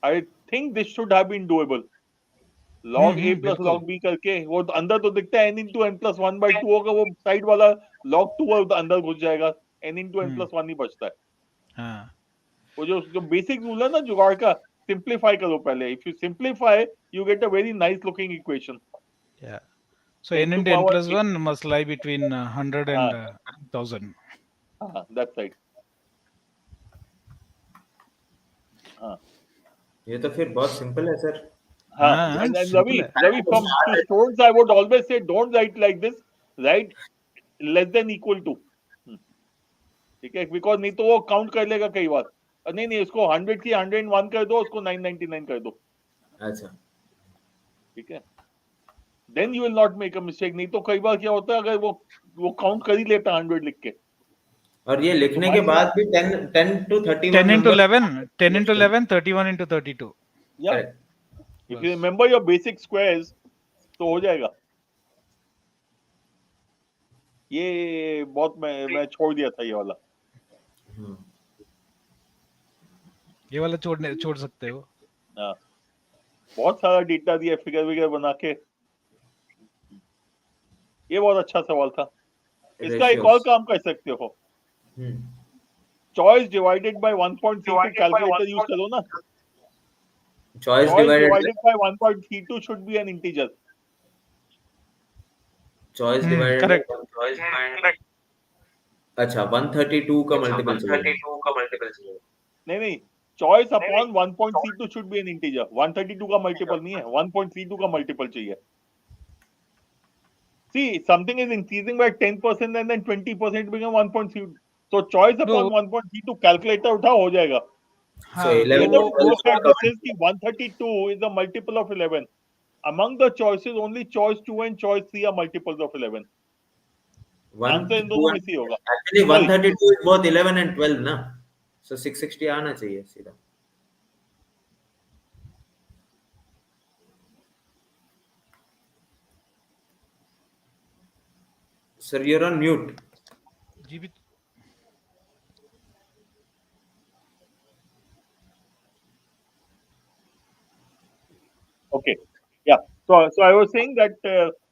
I think this should have been doable. Log a plus बिल्कुल. log b करके वो तो अंदर तो दिखता है n into n plus 1 by 2 होगा. वो साइड वाला log 2 है, अंदर घुस जाएगा. n into n plus 1 ही बचता है. हाँ. वो जो बेसिक रूल है ना जुगाड़ का, सिंप्लीफाई करो पहले. If you simplify you get a very nice looking equation. Yeah. So n into n plus 1 must lie between 100 and 1000. हाँ, that's right. हाँ. ये तो फिर बहुत सिंपल है सर. हाँ. And Ravi, from to stones, I would always say don't write like this. Write less than equal to. ठीक है, बिकॉज नहीं तो वो काउंट कर लेगा कई बार. नहीं उसको 100 की 101 कर दो, उसको 999 कर दो. अच्छा, ठीक है. Then you will not make a mistake. नहीं तो कई बार क्या होता है, अगर वो काउंट कर ही लेता 100 लिख के. और ये लिखने के बाद भी 10 to 31 10 into 11, 10 into 11, 31 into 32. या if you remember your basic squares तो हो जाएगा. ये बहुत मैं छोड़ दिया था ये वाला। हम्म, ये वाला छोड़ सकते हो। हाँ, बहुत सारा डेटा दिया फिगर विगर बना के। ये बहुत अच्छा सवाल था। इसका एक और ratios. काम कर सकते हो, hmm, choice divided by 1.32 calculator use करो ना। choice choice divided divided by 1.32 should be an integer. choice divided by correct. अच्छा 132 का मल्टीपल चाहिए। नहीं, choice upon 1.32 should be an integer. 132 का मल्टीपल नहीं है, 1.32 का मल्टीपल चाहिए। See, something is increasing by 10% and then 20% become 1.3. So choice no, upon 1.32 calculator उठाओ हो जाएगा. So हाँ We 11 have to to वो 12 look is at not this the is कि 132 is a multiple of 11. Among the choices, only choice 2 and choice 3 are multiples of 11. one Answer in two दोनों में and से ही होगा. actually Sorry, 132 is both 11 and 12 ना, so 660 आना चाहिए सीधा। Sir, you're on mute. जी भी। okay. Yeah. So I was saying that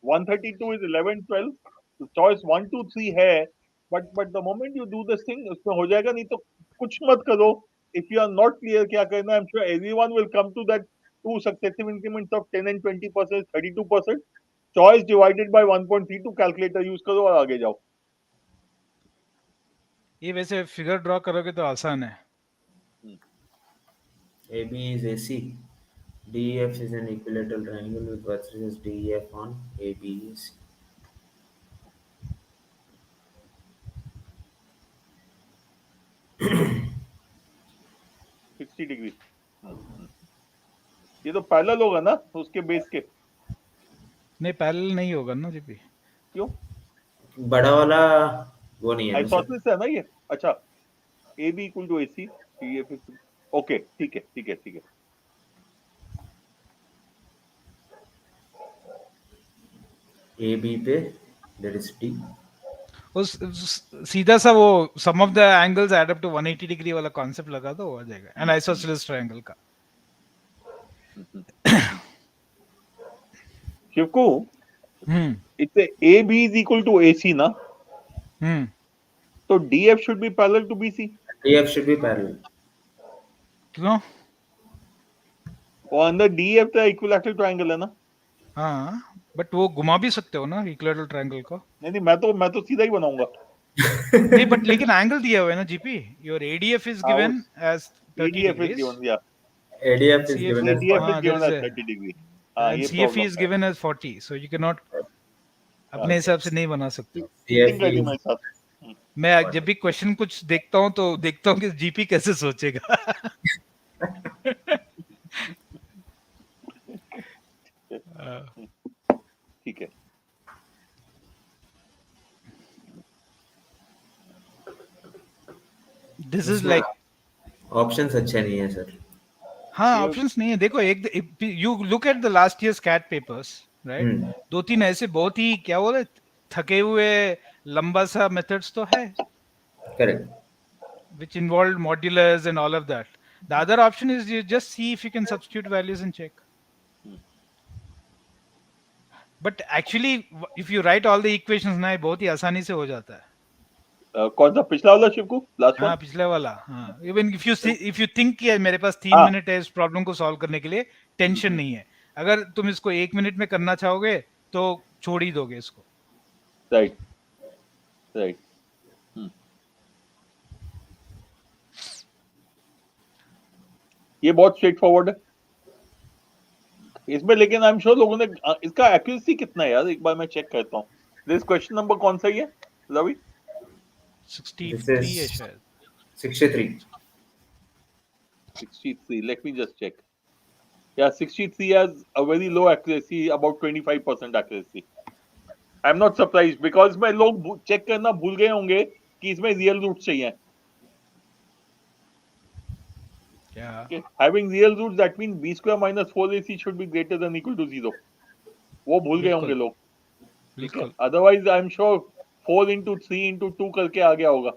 132 is 11, 12. So choice 1, 2, 3 है. But the moment you do this thing, उसमें हो जाएगा. नहीं तो कुछ मत करो. If you are not clear क्या करना, I'm sure everyone will come to that two successive increments of 10 and 20%, 32%. Choice divided by 1.32 calculator use करो और आगे जाओ. ये वैसे फिगर ड्रॉ करोगे तो आसान है। AB is AC. DEF is an equilateral triangle with vertices DEF on AB is 60 degree. ये तो पैरेलल होगा ना उसके बेस के. नहीं पैरेलल नहीं होगा ना जी भी। क्यों? बड़ा वाला वो नहीं है ना सर। आइसोसेलेस है ना ये. अच्छा, AB equal to AC, DEF. Okay, ठीक है, ठीक है, ठीक है. AB पे that is D. सीधा सा वो sum of the angles add up to 180 degree वाला कॉन्सेप्ट लगा दो हो जाएगा। एन आइसोसेलेस ट्रायंगल का। Shivko, hmm it's AB is equal to AC ना, हम्म तो DF should be parallel to BC. DF should be parallel. क्यों? और अंदर DF तो इक्विलैटरल ट्रायंगल है ना. हाँ बट वो घुमा भी सकते हो ना इक्विलैटरल ट्रायंगल को। नहीं नहीं, मैं तो सीधा ही बनाऊंगा. नहीं बट लेकिन एंगल दिया हुआ है ना जीपी। योर एडीएफ इज हाँ, given as 30 ADF is degrees given, या and ADF is given CFE, as ADF is हाँ there given is as a 30 degree. हाँ, and ये CFE प्रॉब्लम is है. given as 40 so you cannot हाँ, अपने हिसाब से नहीं बना सकते हो। चीटिंग CFE कर दी is मेरे साथ. मैं जब भी क्वेश्चन कुछ देखता हूँ तो देखता हूँ कि जीपी कैसे सोचेगा। ठीक है. दिस इज इसमें लाइक ऑप्शंस अच्छे नहीं है सर। हाँ ये ऑप्शंस नहीं है। देखो एक you look at the last years CAT papers right. Hmm, दो तीन ऐसे बहुत ही क्या बोले थके हुए लंबा सा मेथड्स तो है correct. which involved modulars and all of that. The other option is you just see if you can substitute values and check. But actually, if you write all the equations ना ये बहुत ही आसानी से हो जाता है। कौन सा पिछला वाला शिवको, लास्ट वन? हाँ पिछले वाला हाँ। इवन इफ यू थिंक कि मेरे पास 3 मिनट है इस प्रॉब्लम को सॉल्व करने के लिए टेंशन नहीं है। अगर तुम इसको 1 मिनट में करना चाहोगे तो छोड़ ही दोगे इसको। Right, right. ये बहुत स्ट्रेट फॉरवर्ड है इसमें, लेकिन आई एम श्योर लोगों ने इसका एक्यूरेसी कितना है यार, एक बार मैं चेक करता हूँ. दिस क्वेश्चन नंबर कौन सा ही है रवि? 63 है शायद। 63. 63. Let me just check. Yeah, 63 has a very low accuracy, about 25% accuracy. I'm not surprised because मैं लोग चेक करना भूल गए होंगे कि इसमें रियल रूट चाहिए. क्या? Okay. Having real roots, that means b square minus 4ac should be greater than equal to 0. वो भूल गए होंगे बिल्कुल लोग. ठीक है. बिल्कुल। Otherwise, I'm sure 4 into 3 into 2 करके आ गया होगा,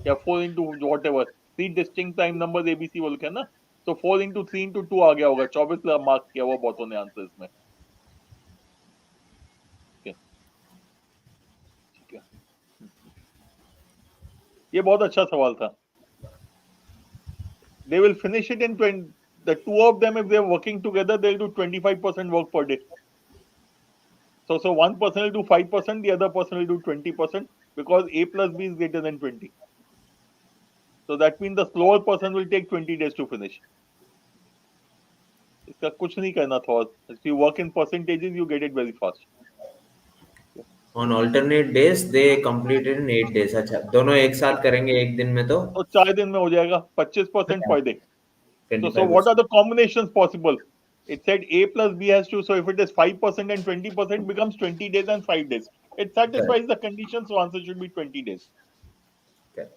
या 4 into whatever, 3 distinct prime numbers ABC बोल के ना, तो 4 into 3 into 2 आ गया होगा, 24 मार्क किया हुआ बहुतों ने आंसर्स में। ठीक है, ये बहुत अच्छा सवाल था। They will finish it in 20, the two of them, if they are working together, they'll do 25% work per day. So one person will do 5%, the other person will do 20%, because A plus B is greater than 20. So that means the slower person will take 20 days to finish. इसका कुछ नहीं करना था, if you work in percentages, you get it very fast. On alternate days they completed in 8 days. अच्छा, दोनों एक साथ करेंगे एक दिन में तो तो 4 दिन में हो जाएगा, 25% per day. So 25 what are the combinations possible? It said A plus B has to, so if it is 5% and 20%, becomes 20 days and 5 days. It satisfies the conditions, so answer should be 20 days. Correct.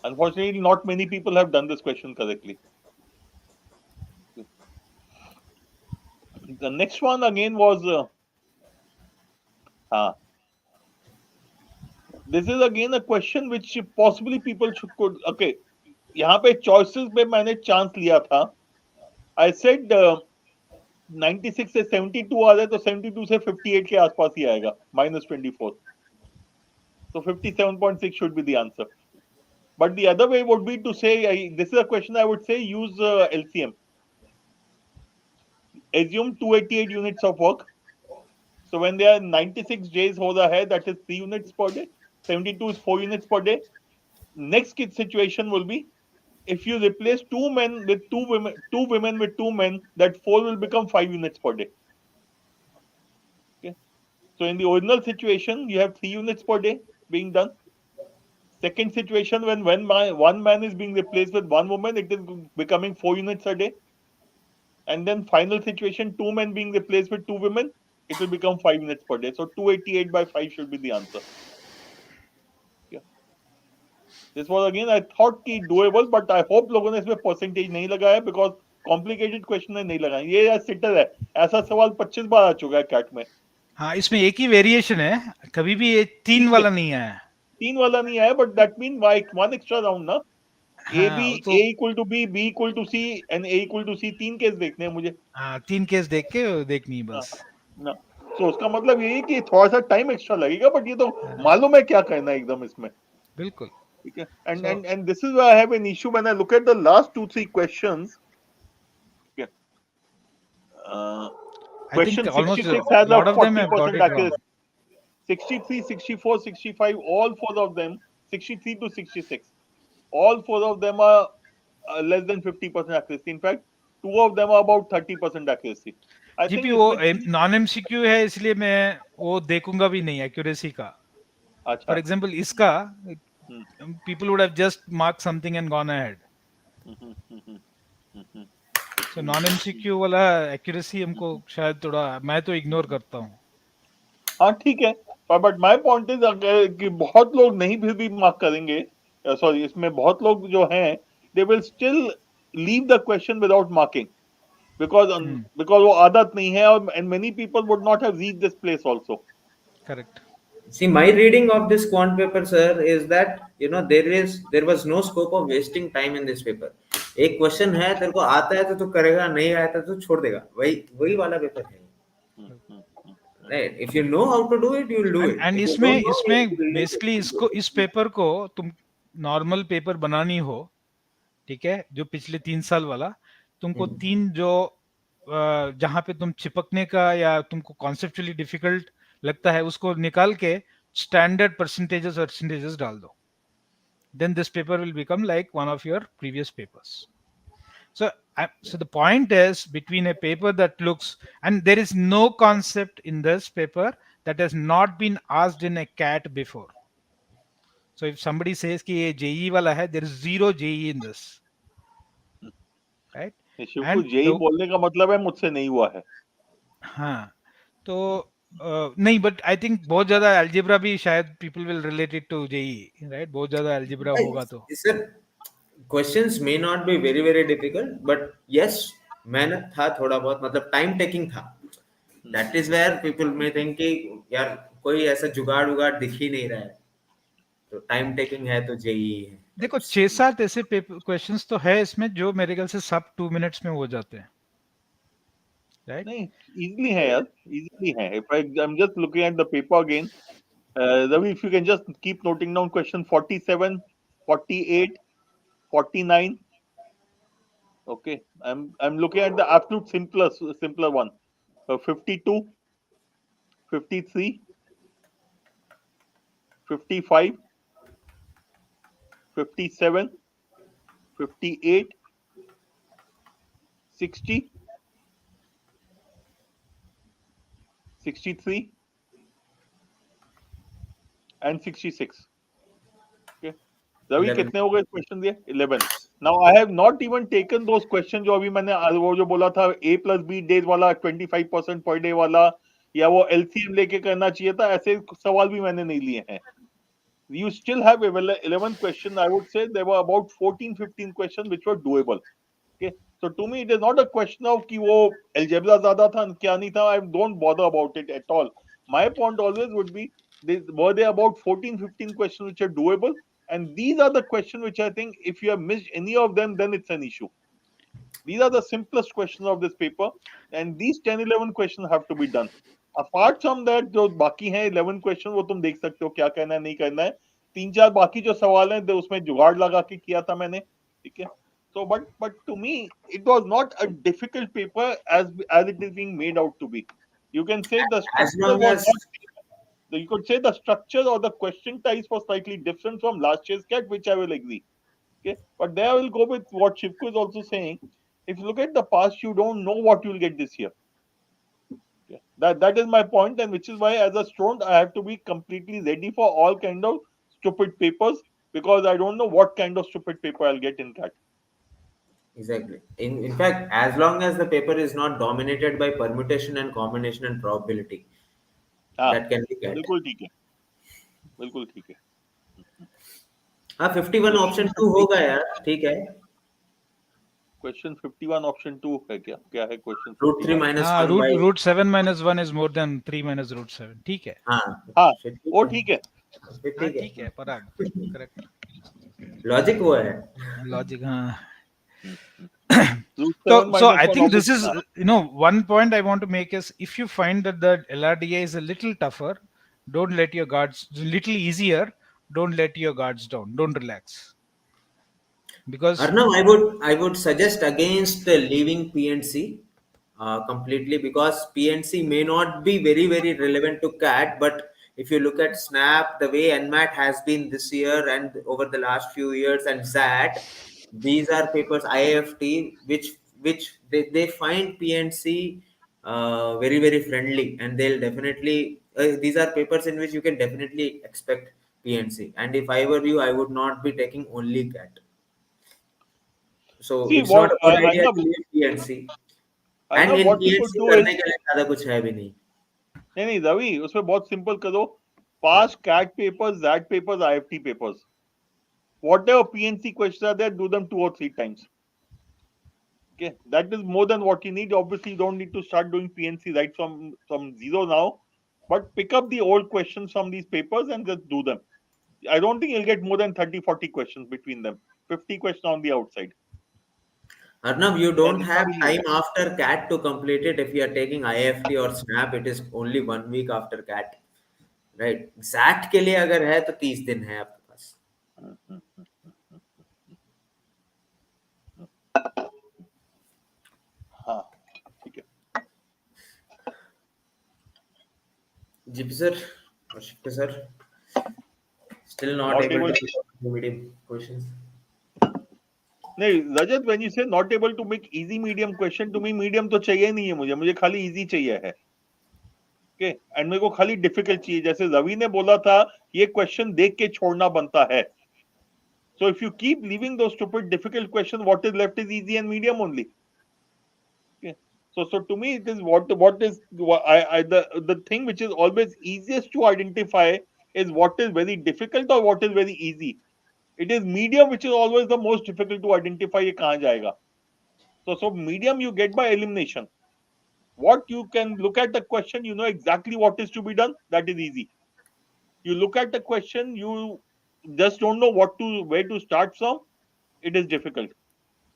Unfortunately, not many people have done this question correctly. The next one again was, this is again a question which possibly people could, okay, यहाँ पे choices पे मैंने chance लिया था. I said 96 से 72 आ जाए तो 72 से 58 के आसपास ही आएगा, -24. So 57.6 should be the answer. But the other way would be to say, this is a question I would say, use LCM. Assume 288 units of work. So when there are 96 days हो रहा है, that is 3 units per day. 72 is 4 units per day. Next situation will be, if you replace 2 men with 2 women, 2 women with 2 men, that 4 will become 5 units per day. Okay. So in the original situation, you have 3 units per day being done. Second situation, when one man is being replaced with 1 woman, it is becoming 4 units a day. And then final situation, 2 men being replaced with 2 women, it will become 5 units per day. So 288 by 5 should be the answer. Yeah. This was again, I thought कि doable, but I hope लोगों ने इसमें percentage नहीं लगाया, because complicated question में नहीं लगाया. ये यार सिटर है, ऐसा सवाल 25 बार आ चुका है कैट में. हाँ, इसमें एक ही वेरिएशन है, कभी भी ये 3 वाला नहीं आया. 3 वाला नहीं आया, but that means by 1 extra round ना. A B, हाँ, तो A equal to B, B equal to C and A equal to C, 3 case देखने हैं मुझे. हाँ, 3 केस देख के देखनी है बस. ना, तो उसका मतलब यही कि थोड़ा सा टाइम एक्स्ट्रा लगेगा, बट ये तो मालूम है क्या करना है एकदम इसमें. बिल्कुल. ठीक है. And this is why I have an issue when I look at the last 2-3 questions. Yeah. I think Question almost 66 a has a lot of them have got 40% it wrong. accuracy. 63, 64, 65, all 4 of them, 63 to 66, all 4 of them are less than 50% accuracy. In fact, 2 of them are about 30% accuracy. I think GP वो इसमें non MCQ है, इसलिए मैं वो देखूंगा भी नहीं accuracy का. अच्छा. फॉर एग्जांपल इसका हम्म, people would have just marked something and gone ahead. Hmm, hmm, hmm, So non MCQ वाला एक्यूरेसी हमको शायद थोड़ा, मैं तो इग्नोर करता हूँ. हाँ ठीक है, बट माय पॉइंट इज कि बहुत लोग नहीं फिर भी मार्क करेंगे. सॉरी, इसमें बहुत लोग जो हैं, they will still leave the question without marking, because वो आदत नहीं है, और and many people would not have reached this place also. Correct. See, my reading of this quant paper, sir, is that there was no scope of wasting time in this paper. एक question है, तेरे को आता है तो तू करेगा, नहीं आता तो छोड़ देगा, वही वही वाला पेपर है. Right? If you know how to do it, you will do it. And If you इसमें don't know, इसमें you will leave it. Basically इसको, इस पेपर को तुम नॉर्मल पेपर बनानी हो, ठीक है, जो पिछले 3 साल वाला, तुमको 3 जो जहां पे तुम चिपकने का या तुमको कॉन्सेप्चुअली डिफिकल्ट लगता है उसको निकाल के स्टैंडर्ड परसेंटेजेस डाल दो. Then this paper will become like one of your previous papers. So the point is, between a paper that looks, and there is no concept in this paper that has not been asked in a CAT before. So if somebody says कि ये JE वाला है, there is zero JE in this, right? Shiv को And JEE बोलने का मतलब है मुझसे नहीं हुआ है. हाँ, तो नहीं, बट आई थिंक बहुत ज्यादा अलजेब्रा भी शायद people will relate it to JEE, right? बहुत ज्यादा अलजेब्रा होगा तो. Sir, questions may not be very very difficult, but yes, मेहनत था थोड़ा बहुत, मतलब टाइम टेकिंग था. That is where people may think कि यार कोई ऐसा जुगाड़ उगाड़ दिख ही नहीं रहा है, तो टाइम टेकिंग है तो जेई है देखो टाइप्स. 6-7 ऐसे पेपर क्वेश्चंस तो है इसमें जो मेरे ख्याल से सब 2 मिनट्स में हो जाते हैं, राइट? नहीं, इजीली है यार, इजीली है. If I'm just looking at the paper again, Ravi, if you can just keep noting down question 47, 48, 49. Okay, I'm looking at the absolute simpler one. 52, 53, 55, 57, 58, 60, 63, and 66. Okay. Ravi 11. कितने हो गए क्वेश्चन दिए? 11. Now I have not even taken those question जो अभी मैंने वो जो बोला था A+B डेज वाला 25% पर डे वाला, या वो एलसीएम लेके करना चाहिए था, ऐसे सवाल भी मैंने नहीं लिए हैं. You still have 11 questions. I would say there were about 14-15 questions which were doable. Okay, so to me it is not a question of कि वो algebra ज़्यादा था क्या नहीं था. I don't bother about it at all. My point always would be, were there about 14-15 questions which are doable, and these are the questions which I think if you have missed any of them, then it's an issue. These are the simplest questions of this paper, and these 10-11 questions have to be done. Apart from that, जो बाकी हैं 11 question, वो तुम देख सकते हो क्या करना है नहीं करना है. 3-4 बाकी जो सवाल हैं उसमें जुगाड़ लगा के किया था मैंने, ठीक है. So, but to me, it was not a difficult paper as it is being made out to be. You can say the As structure long was as not. You could say the structure or the question types was slightly different from last year's CAT, which I will agree. Okay, but there I will go with what Shivku is also saying. If you look at the past, you don't know what you will get this year. Okay. That is my point, and which is why, as a student, I have to be completely ready for all kind of stupid papers, because I don't know what kind of stupid paper I'll get in CAT. exactly, in fact, as long as the paper is not dominated by permutation and combination and probability, हाँ, that can be get. बिल्कुल ठीक है, बिल्कुल ठीक है. हाँ, 51 option Question 2 50, होगा यार, ठीक है. question 51 option 2 है क्या? क्या है question रूट 3 51? minus हाँ, 1 by. Root 7 minus 1 is more than 3 minus root 7, ठीक है. हाँ, हाँ, फिर ठीक वो है, ठीक है. फिर हाँ ठीक ठीक है, है. पराग, करेक्ट. लॉजिक वो है. लॉजिक, हाँ. Root So, 7 so minus I 1 think this obviously. is, one point I want to make is, if you find that the LRDA is a little tougher, don't let your guards, little easier, don't let your guards down. Don't relax. Because Arnav, I would suggest against leaving PNC completely, because PNC may not be very relevant to CAT, but if you look at Snap, the way NMAT has been this year and over the last few years, and ZAT, these are papers IFT which they find PNC very friendly, and they'll definitely these are papers in which you can definitely expect PNC. And if I were you, I would not be taking only CAT. So See it's not what a good idea to leave PNC. And Arnab, in what you could PNC do करने is, के लिए ज़्यादा कुछ है भी नहीं. नहीं रवि, उसमें बहुत सिंपल करो. Pass CAT papers, ZAT papers, IFT papers. Whatever PNC questions are there, do them 2 or 3 times. Okay, that is more than what you need. Obviously, you don't need to start doing PNC right from zero now, but pick up the old questions from these papers and just do them. I don't think you'll get more than 30-40 questions between them. 50 questions on the outside. Arnav, you And don't इतना have भी नहीं time होगा. after CAT to complete it. If you are taking IFT or SNAP, it is only 1 week after CAT. Right? ZAT के लिए अगर है तो 30 दिन है आपके पास. हाँ, ठीक है. GP sir or Shifka sir still not Not able able to to. pick up the medium questions. नहीं रजत, when you say not able to make easy medium question, to me medium तो चाहिए नहीं है. मुझे खाली easy चाहिए है. Okay, and मेरे को खाली डिफिकल्ट चाहिए. जैसे रवि ने बोला था, ये क्वेश्चन देख के छोड़ना बनता है. So if you keep leaving those stupid difficult questions, what is left is easy and medium only. Okay. So to me it is what is the thing which is always easiest to identify is what is very difficult or what is very easy. It is medium which is always the most difficult to identify ये कहाँ जाएगा. So medium you get by elimination. What you can look at the question, you know exactly what is to be done. That is easy. You look at the question, you just don't know where to start from. It is difficult.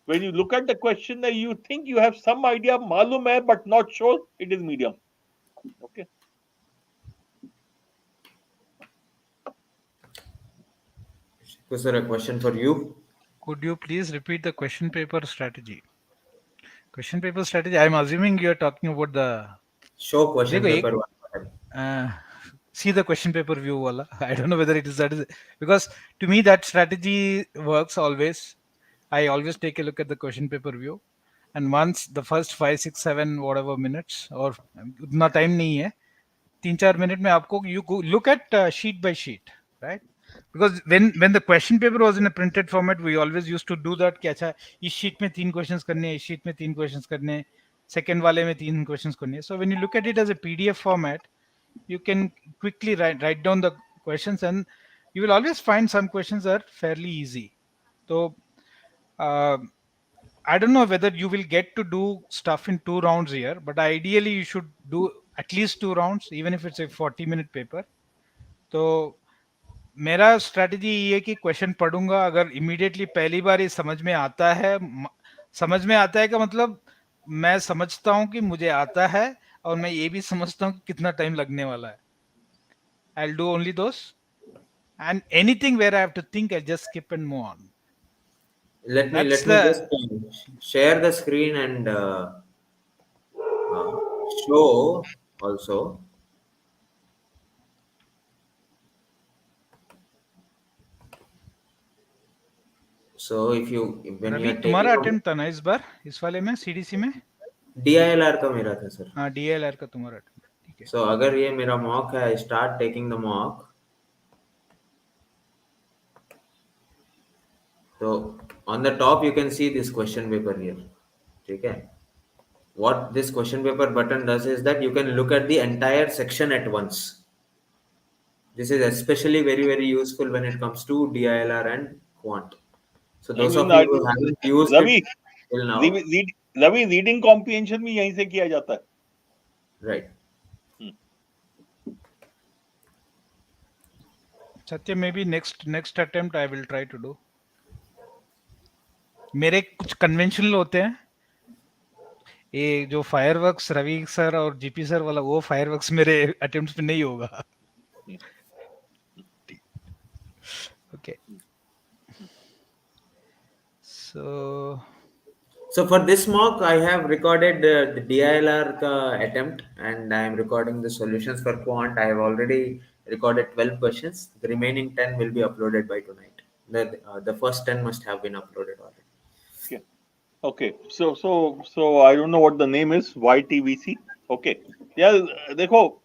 When you look at the question, you think you have some idea, malum hai, but not sure. It is medium. Okay. Was there a question for you? Could you please repeat the question paper strategy? Question paper strategy. I'm assuming you're talking about the. Show question देखो paper एक one button. see the question paper view wala. I don't know whether it is that is because to me that strategy works always. I always take a look at the question paper view, and once the first 5, 6, 7 whatever minutes or उतना time नहीं है 3, 4 minute में आपको you look at sheet by sheet, right? Because when the question paper was in a printed format, we always used to do that कि अच्छा इस sheet में 3 questions करने हैं, इस sheet में 3 questions करने हैं, second वाले में 3 questions करने हैं. So when you look at it as a PDF format, you can quickly write down the questions, and you will always find some questions are fairly easy. So uh, I don't know whether you will get to do stuff in 2 rounds here, but ideally you should do at least 2 rounds, even if it's a 40-minute paper. तो मेरा strategy ये है कि question पढ़ूंगा, अगर immediately पहली बार ये समझ में आता है का मतलब मैं समझता हूँ कि मुझे आता है, और मैं ये भी समझता हूँ कि कितना टाइम लगने वाला है. I'll do only those, and anything where I have to think, I'll just skip and move on. That's Let me just the share the screen and show also. So if you when you Ravi are taking तुम्हारा a attempt था ना इस बार इस वाले में CDC में. DILR का मेरा था सर. हाँ डीएलआर का तुम्हारा attempt, ठीक है. So अगर ये मेरा mock है, I start taking the mock. So on the top you can see this question paper here. ठीक है. What this question paper button does is that you can look at the entire section at once. This is especially very useful when it comes to DILR and quant. So I those mean, of you who haven't used it Ravi till now, Ravi reading comprehension भी यहीं से किया जाता है. right? सत्य maybe next attempt I will try to do. मेरे कुछ conventional होते हैं, ये जो फायरवर्क्स रवि सर और जीपी सर वाला, वो फायरवर्क्स मेरे अटेम्प्ट्स में नहीं होगा. Okay so So for this mock, I have recorded the DILR ka attempt, and I am recording the solutions for quant. I have already recorded 12 questions. The remaining 10 will be uploaded by tonight. The first 10 must have been uploaded already. Okay. Okay. So I don't know what the name is. YTVC. Okay. Yeah. देखो,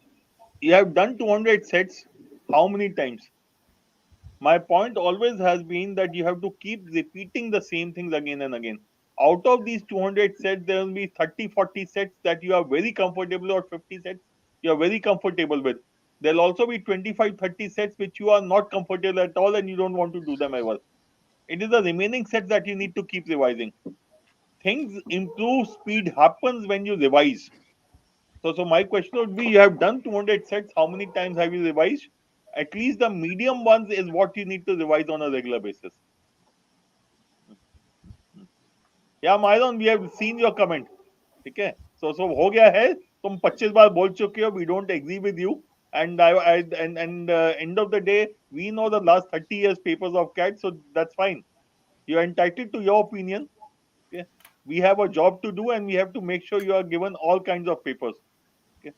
you have done 200 sets. How many times? My point always has been that you have to keep repeating the same things again and again. Out of these 200 sets, there will be 30, 40 sets that you are very comfortable, or 50 sets you are very comfortable with. There'll also be 25, 30 sets which you are not comfortable at all and you don't want to do them ever. It is the remaining sets that you need to keep revising. Things improve, speed happens when you revise. So my question would be: you have done 200 sets. How many times have you revised? At least the medium ones is what you need to revise on a regular basis. Yeah, Myron, we have seen your comment. ठीक है. So हो गया है. तुम 25 बार बोल चुके हो. We don't agree with you. And end of the day, we know the last 30 years papers of CAT, so that's fine. You are entitled to your opinion. Okay. We have a job to do, and we have to make sure you are given all kinds of papers. Okay.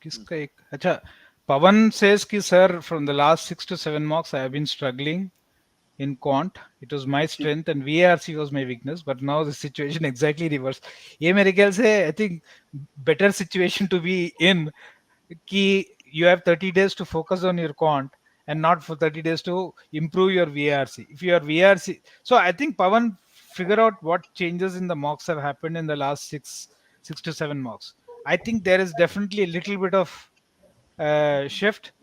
किसका एक अच्छा पवन says कि sir from the last 6 to 7 mocks I have been struggling in quant. It was my strength and VRC was my weakness, but now the situation exactly reverse. ये मेरे ख्याल से I think better situation to be in कि you have 30 days to focus on your quant and not for 30 days to improve your VRC. If you are VRC, so I think Pavan figure out what changes in the mocks have happened in the last 6 to 7 mocks. I think there is definitely a little bit of shift.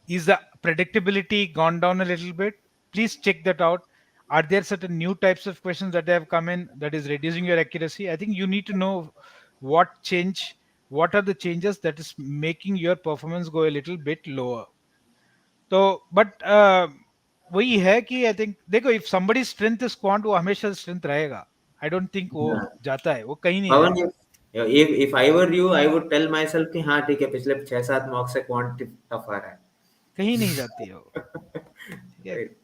Is the predictability gone down a little bit? Please check that out. are there certain new types of questions that have come in that is reducing your accuracy? I think you need to know what are the changes that is making your performance go a little bit lower. तो but वही है कि I think देखो if somebody's strength is quant वो हमेशा strength रहेगा. I don't think वो Yeah. जाता है, वो कहीं नहीं पवन, जाएगा. if I were you, I would tell myself कि हाँ ठीक है, पिछले 6-7 मॉक से क्वांट टफ आ रहा कहीं नहीं जाती है वो. है. ठीक है. Right.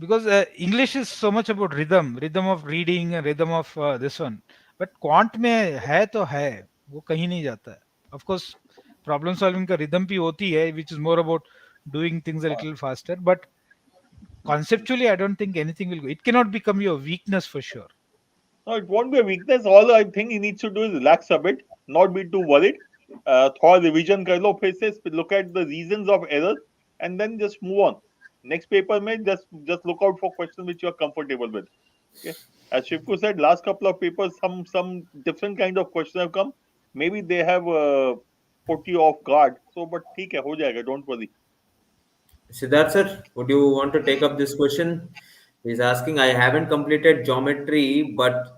Because English is so much about rhythm of reading and rhythm of this one. But quant में है तो है, वो कहीं नहीं जाता है. Of course, problem solving का rhythm भी होती है, which is more about doing things a little faster. But conceptually, I don't think anything will go. It cannot become your weakness for sure. No, it won't be a weakness. All I think he needs to do is relax a bit, not be too worried. Thought revision kar lo, फिर से look at the reasons of error, and then just move on. Next paper mein just look out for questions which you are comfortable with. Okay. As Shivku said, last couple of papers, some different kind of questions have come. Maybe they have put you off guard. So, but ठीक है, हो जाएगा. Don't worry. Siddharth sir, would you want to take up this question? He's asking, I haven't completed geometry, but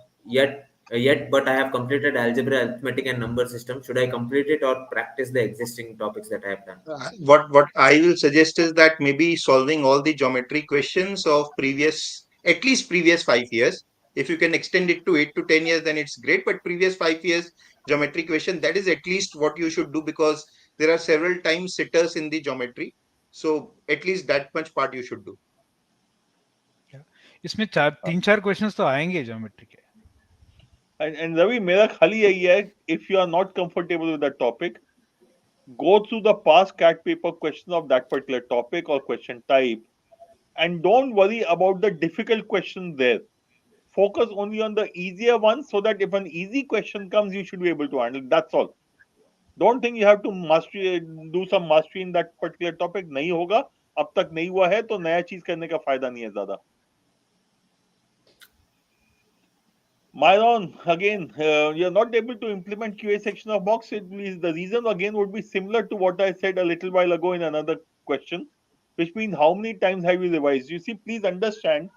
but I have completed algebra, arithmetic, and number system. Should I complete it or practice the existing topics that I have done? What I will suggest is that maybe solving all the geometry questions of previous, at least previous 5 years. If you can extend it to 8 to 10 years, then it's great. But previous 5 years geometry question, that is at least what you should do, because there are several time sitters in the geometry. So at least that much part you should do. इसमें तीन चार questions तो आएंगे geometry के. And Ravi, मेरा खाली यही है. If you are not comfortable with that topic, go through the past CAT paper questions of that particular topic or question type, and don't worry about the difficult questions there. Focus only on the easier ones, so that if an easy question comes, you should be able to handle. That's all. Don't think you have to do some mastery in that particular topic. नहीं होगा. अब तक नहीं हुआ है तो नया चीज करने का फायदा नहीं है ज्यादा. Myron, again, you're not able to implement QA section of box. The reason again would be similar to what I said a little while ago in another question, which means how many times have you revised? You see, please understand,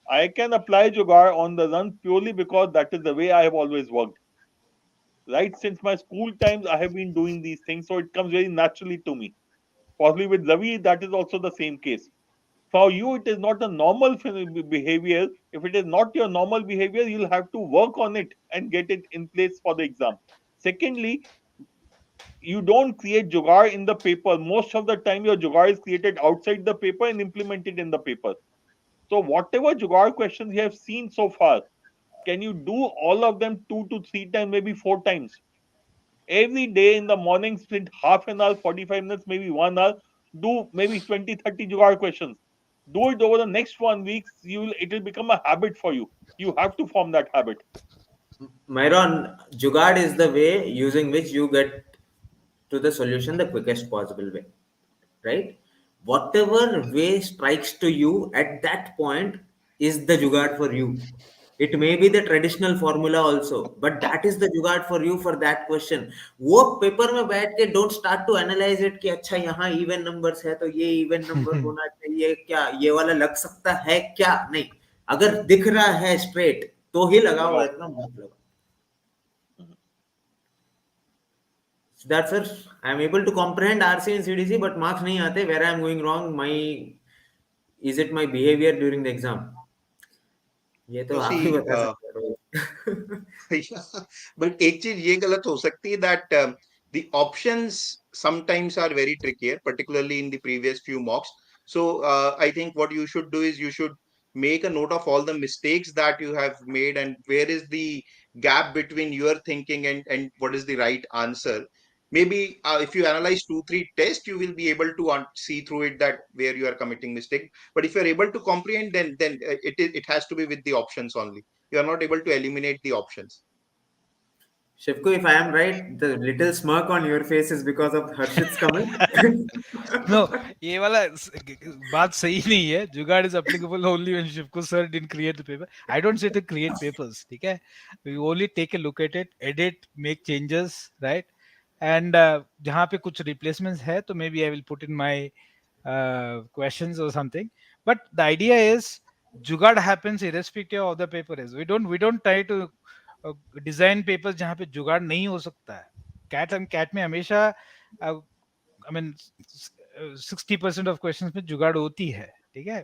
I can apply Jugaad on the run purely because that is the way I have always worked. Right since my school times, I have been doing these things, so it comes very naturally to me. Possibly with Ravi, that is also the same case. For you, it is not a normal behavior. If it is not your normal behavior, you'll have to work on it and get it in place for the exam. Secondly, you don't create jugaad in the paper. Most of the time, your jugaad is created outside the paper and implemented in the paper. So, whatever jugaad questions you have seen so far, can you do all of them 2 to 3 times, maybe 4 times? Every day in the morning, spend half an hour, 45 minutes, maybe 1 hour, do maybe 20, 30 jugaad questions. Do it over the next 1 week. It will become a habit for you. You have to form that habit. Myron, Jugaad is the way using which you get to the solution the quickest possible way, right? Whatever way strikes to you at that point is the Jugaad for you. It may be the traditional formula also, but that is the जुगाड़ for you for that question. वो paper में बैठ के don't start to analyze it कि अच्छा यहाँ even numbers है तो ये even number होना चाहिए क्या, ये वाला लग सकता है क्या, नहीं. अगर दिख रहा है straight तो ही लगाओ, इतना मत लगाओ. That's sir, I am able to comprehend RC and CDC, but marks नहीं आते. Where I am going wrong, is it my behavior during the exam? ये तो So आप ही see, बता सकते हो. but एक चीज ये गलत हो सकती है that the options sometimes are very trickier, particularly in the previous few mocks. So I think what you should do is you should make a note of all the mistakes that you have made and where is the gap between your thinking and what is the right answer. Maybe if you analyze 2 3 tests, you will be able to see through it that where you are committing mistake. But if you are able to comprehend, then it has to be with the options only. You are not able to eliminate the options. Shivku, if I am right, the little smirk on your face is because of Harshit's comment. No, ये वाला बात सही नहीं है. Jugaad is applicable only when Shivko sir didn't create the paper. I don't say to create papers. ठीक है, we only take a look at it, edit, make changes, right. And जहां पे कुछ रिप्लेसमेंट्स है तो maybe I will put in my questions or something. But the idea is जुगाड़ happens irrespective of the paper is. We don't try to design papers जहाँ पे जुगाड़ नहीं हो सकता है. कैट में हमेशा आई मीन 60% ऑफ क्वेश्चंस में जुगाड़ होती है. ठीक है.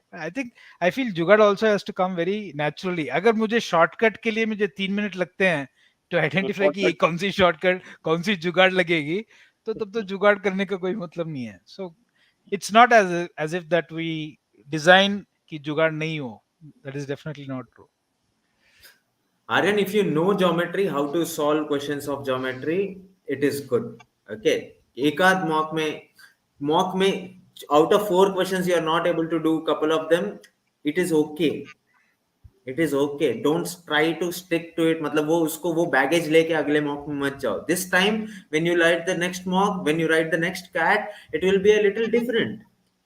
आई फील जुगाड़ also has to come very naturally. अगर मुझे शॉर्टकट के लिए मुझे 3 मिनट लगते हैं टू तो आइडेंटिफाई कि ये शॉर्टकट कौन सी शॉर्टकट कौन सी जुगाड़ लगेगी, तो तब तो जुगाड़ करने का कोई मतलब नहीं है. सो it's not as if that we design ki jugaad nahi ho. That is definitely not true. Aryan, if you know geometry, how to solve questions of geometry, it is good. Okay. एक आध mock में out of 4 questions you are not able to do couple of them, it is okay. It is okay. Don't try to stick to it. मतलब वो उसको वो baggage लेके अगले mock में मत जाओ. This time when you write the next mock, when you write the next cat, it will be a little different.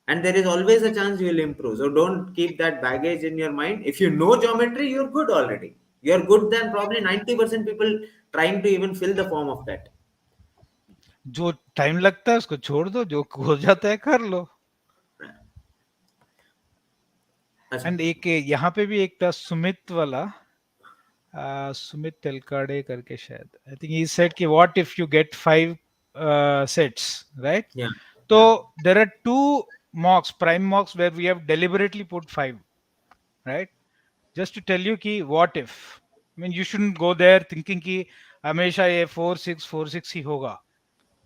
And there is always a chance you will improve. So don't keep that baggage in your mind. If you know geometry, you're good already. You're good than probably 90% people trying to even fill the form of that. जो time लगता है उसको छोड़ दो, जो हो जाता है कर लो. एंड एक यहाँ पे भी एक था सुमित वाला, सुमित तेलकाड़े करके शायद. आई थिंक ही सेड कि what if you get 5 sets, right? Yeah. तो Yeah. There are 2 mocks, prime mocks, where we have deliberately put 5, right? Just to tell you कि what if. I mean, you shouldn't go there thinking कि हमेशा ये 4 6 ही होगा.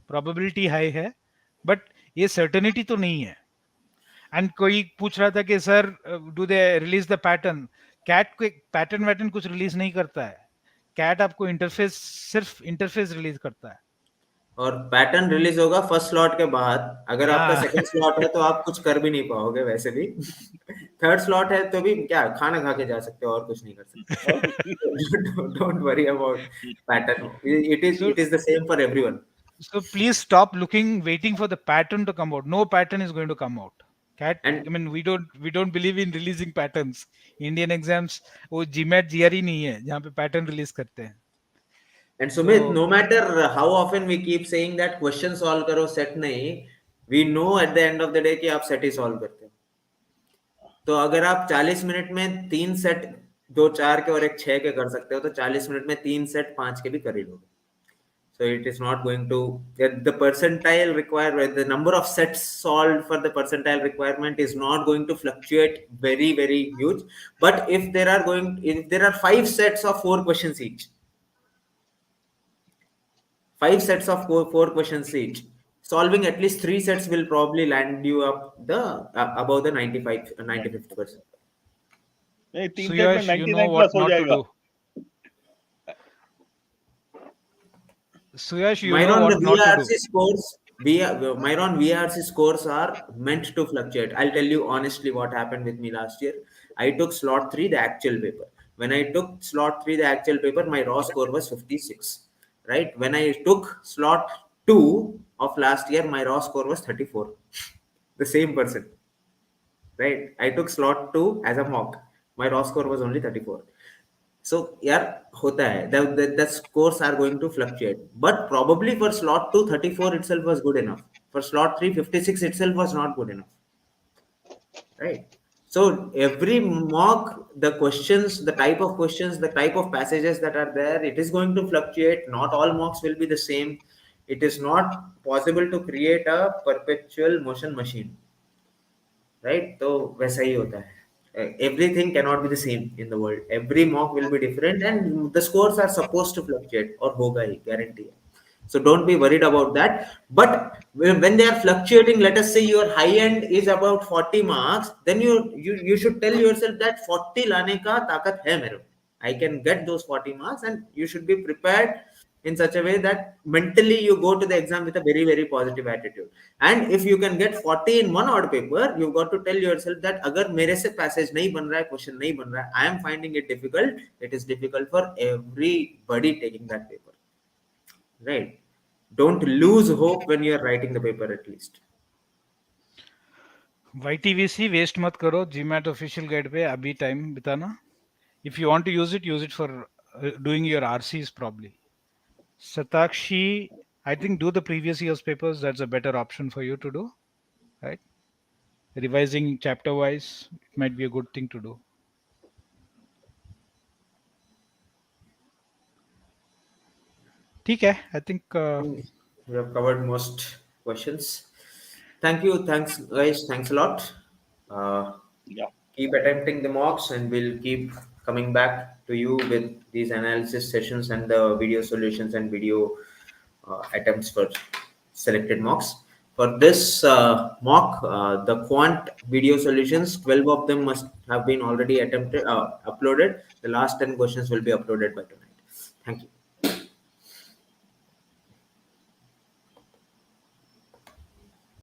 Probability high है, but ये certainty तो नहीं है. एंड कोई पूछ रहा था कि sir do they release the pattern. CAT को पैटर्न वैटर्न कुछ रिलीज नहीं करता है. कैट आपको इंटरफेस, सिर्फ इंटरफेस रिलीज करता है. और पैटर्न रिलीज होगा फर्स्ट स्लॉट के बाद. अगर आपका हाँ. सेकंड स्लॉट है तो आप कुछ कर भी नहीं पाओगे वैसे भी. थर्ड स्लॉट है तो भी क्या खाना खा के जा सकते हो और कुछ नहीं कर और कुछ नहीं कर सकते. Don't worry about pattern. so it is the same for everyone. so please stop looking, waiting for the pattern to come out. No pattern is going to come out. Cat, and I mean, we don't believe in releasing patterns. Indian exams वो GMAT GRE नहीं है जहाँ पे pattern release करते हैं. And तो Sumit, no matter how often we keep saying that question solve करो set नहीं, we know at the end of the day कि आप सेट ही सॉल्व करते हो. तो अगर आप 40 मिनट में 3 सेट, 2 4 के और एक 6 के कर सकते हो, तो 40 मिनट में 3 सेट 5 के भी कर ही लोगे. So it is not going to, the percentile required, the number of sets solved for the percentile requirement is not going to fluctuate very very huge. But if there are 5 sets of 4 questions each, 5 sets of 4 questions each, solving at least 3 sets will probably land you up the above the 95th percent. नहीं, 3 set में Suyash, you know 99 what plus हो not to जाएगा. do. Suyash, you know Myron, the what not to do. VRC scores, Myron, VRC scores are meant to fluctuate. I'll tell you honestly what happened with me last year. I took slot 3, the actual paper. When I took slot 3, the actual paper, my raw score was 56. Right? When I took slot 2 of last year, my raw score was 34. The same person. Right? I took slot 2 as a mock. My raw score was only 34. So यार होता है, the scores are going to fluctuate, but probably for slot 2 34 itself was good enough. For slot 3 56 itself was not good enough, right? So every mock, the questions, the type of questions, the type of passages that are there, it is going to fluctuate. Not all mocks will be the same. It is not possible to create a perpetual motion machine, right? तो वैसा ही होता है. Everything cannot be the same in the world. Every mock will be different, and the scores are supposed to fluctuate, और होगा ही, guarantee है. So don't be worried about that. But when they are fluctuating, let us say your high end is about 40 marks, then you should tell yourself that 40 लाने का ताकत है मेरे को. I can get those 40 marks, and you should be prepared in such a way that mentally you go to the exam with a very very positive attitude. And if you can get 40 in one odd paper, you got to tell yourself that अगर मेरे से passage नहीं बन रहा है, question नहीं बन रहा है, I am finding it difficult. It is difficult for everybody taking that paper, right? Don't lose hope when you are writing the paper at least. YTVC waste मत करो. GMAT ऑफिशियल गाइड पे अभी time बिताना. If you want to use it for doing your RCs probably. Satakshi, I think do the previous year's papers. That's a better option for you to do, right? revising chapter wise, it might be a good thing to do. ठीक है, I think We have covered most questions. Thank you. Thanks, guys. Thanks a lot. Uh, Yeah. Keep attempting the mocks, and we'll keep coming back to you with these analysis sessions and the video solutions and video attempts for selected mocks. For this mock, the quant video solutions, 12 of them must have been already attempted, uploaded. The last 10 questions will be uploaded by tonight. Thank you.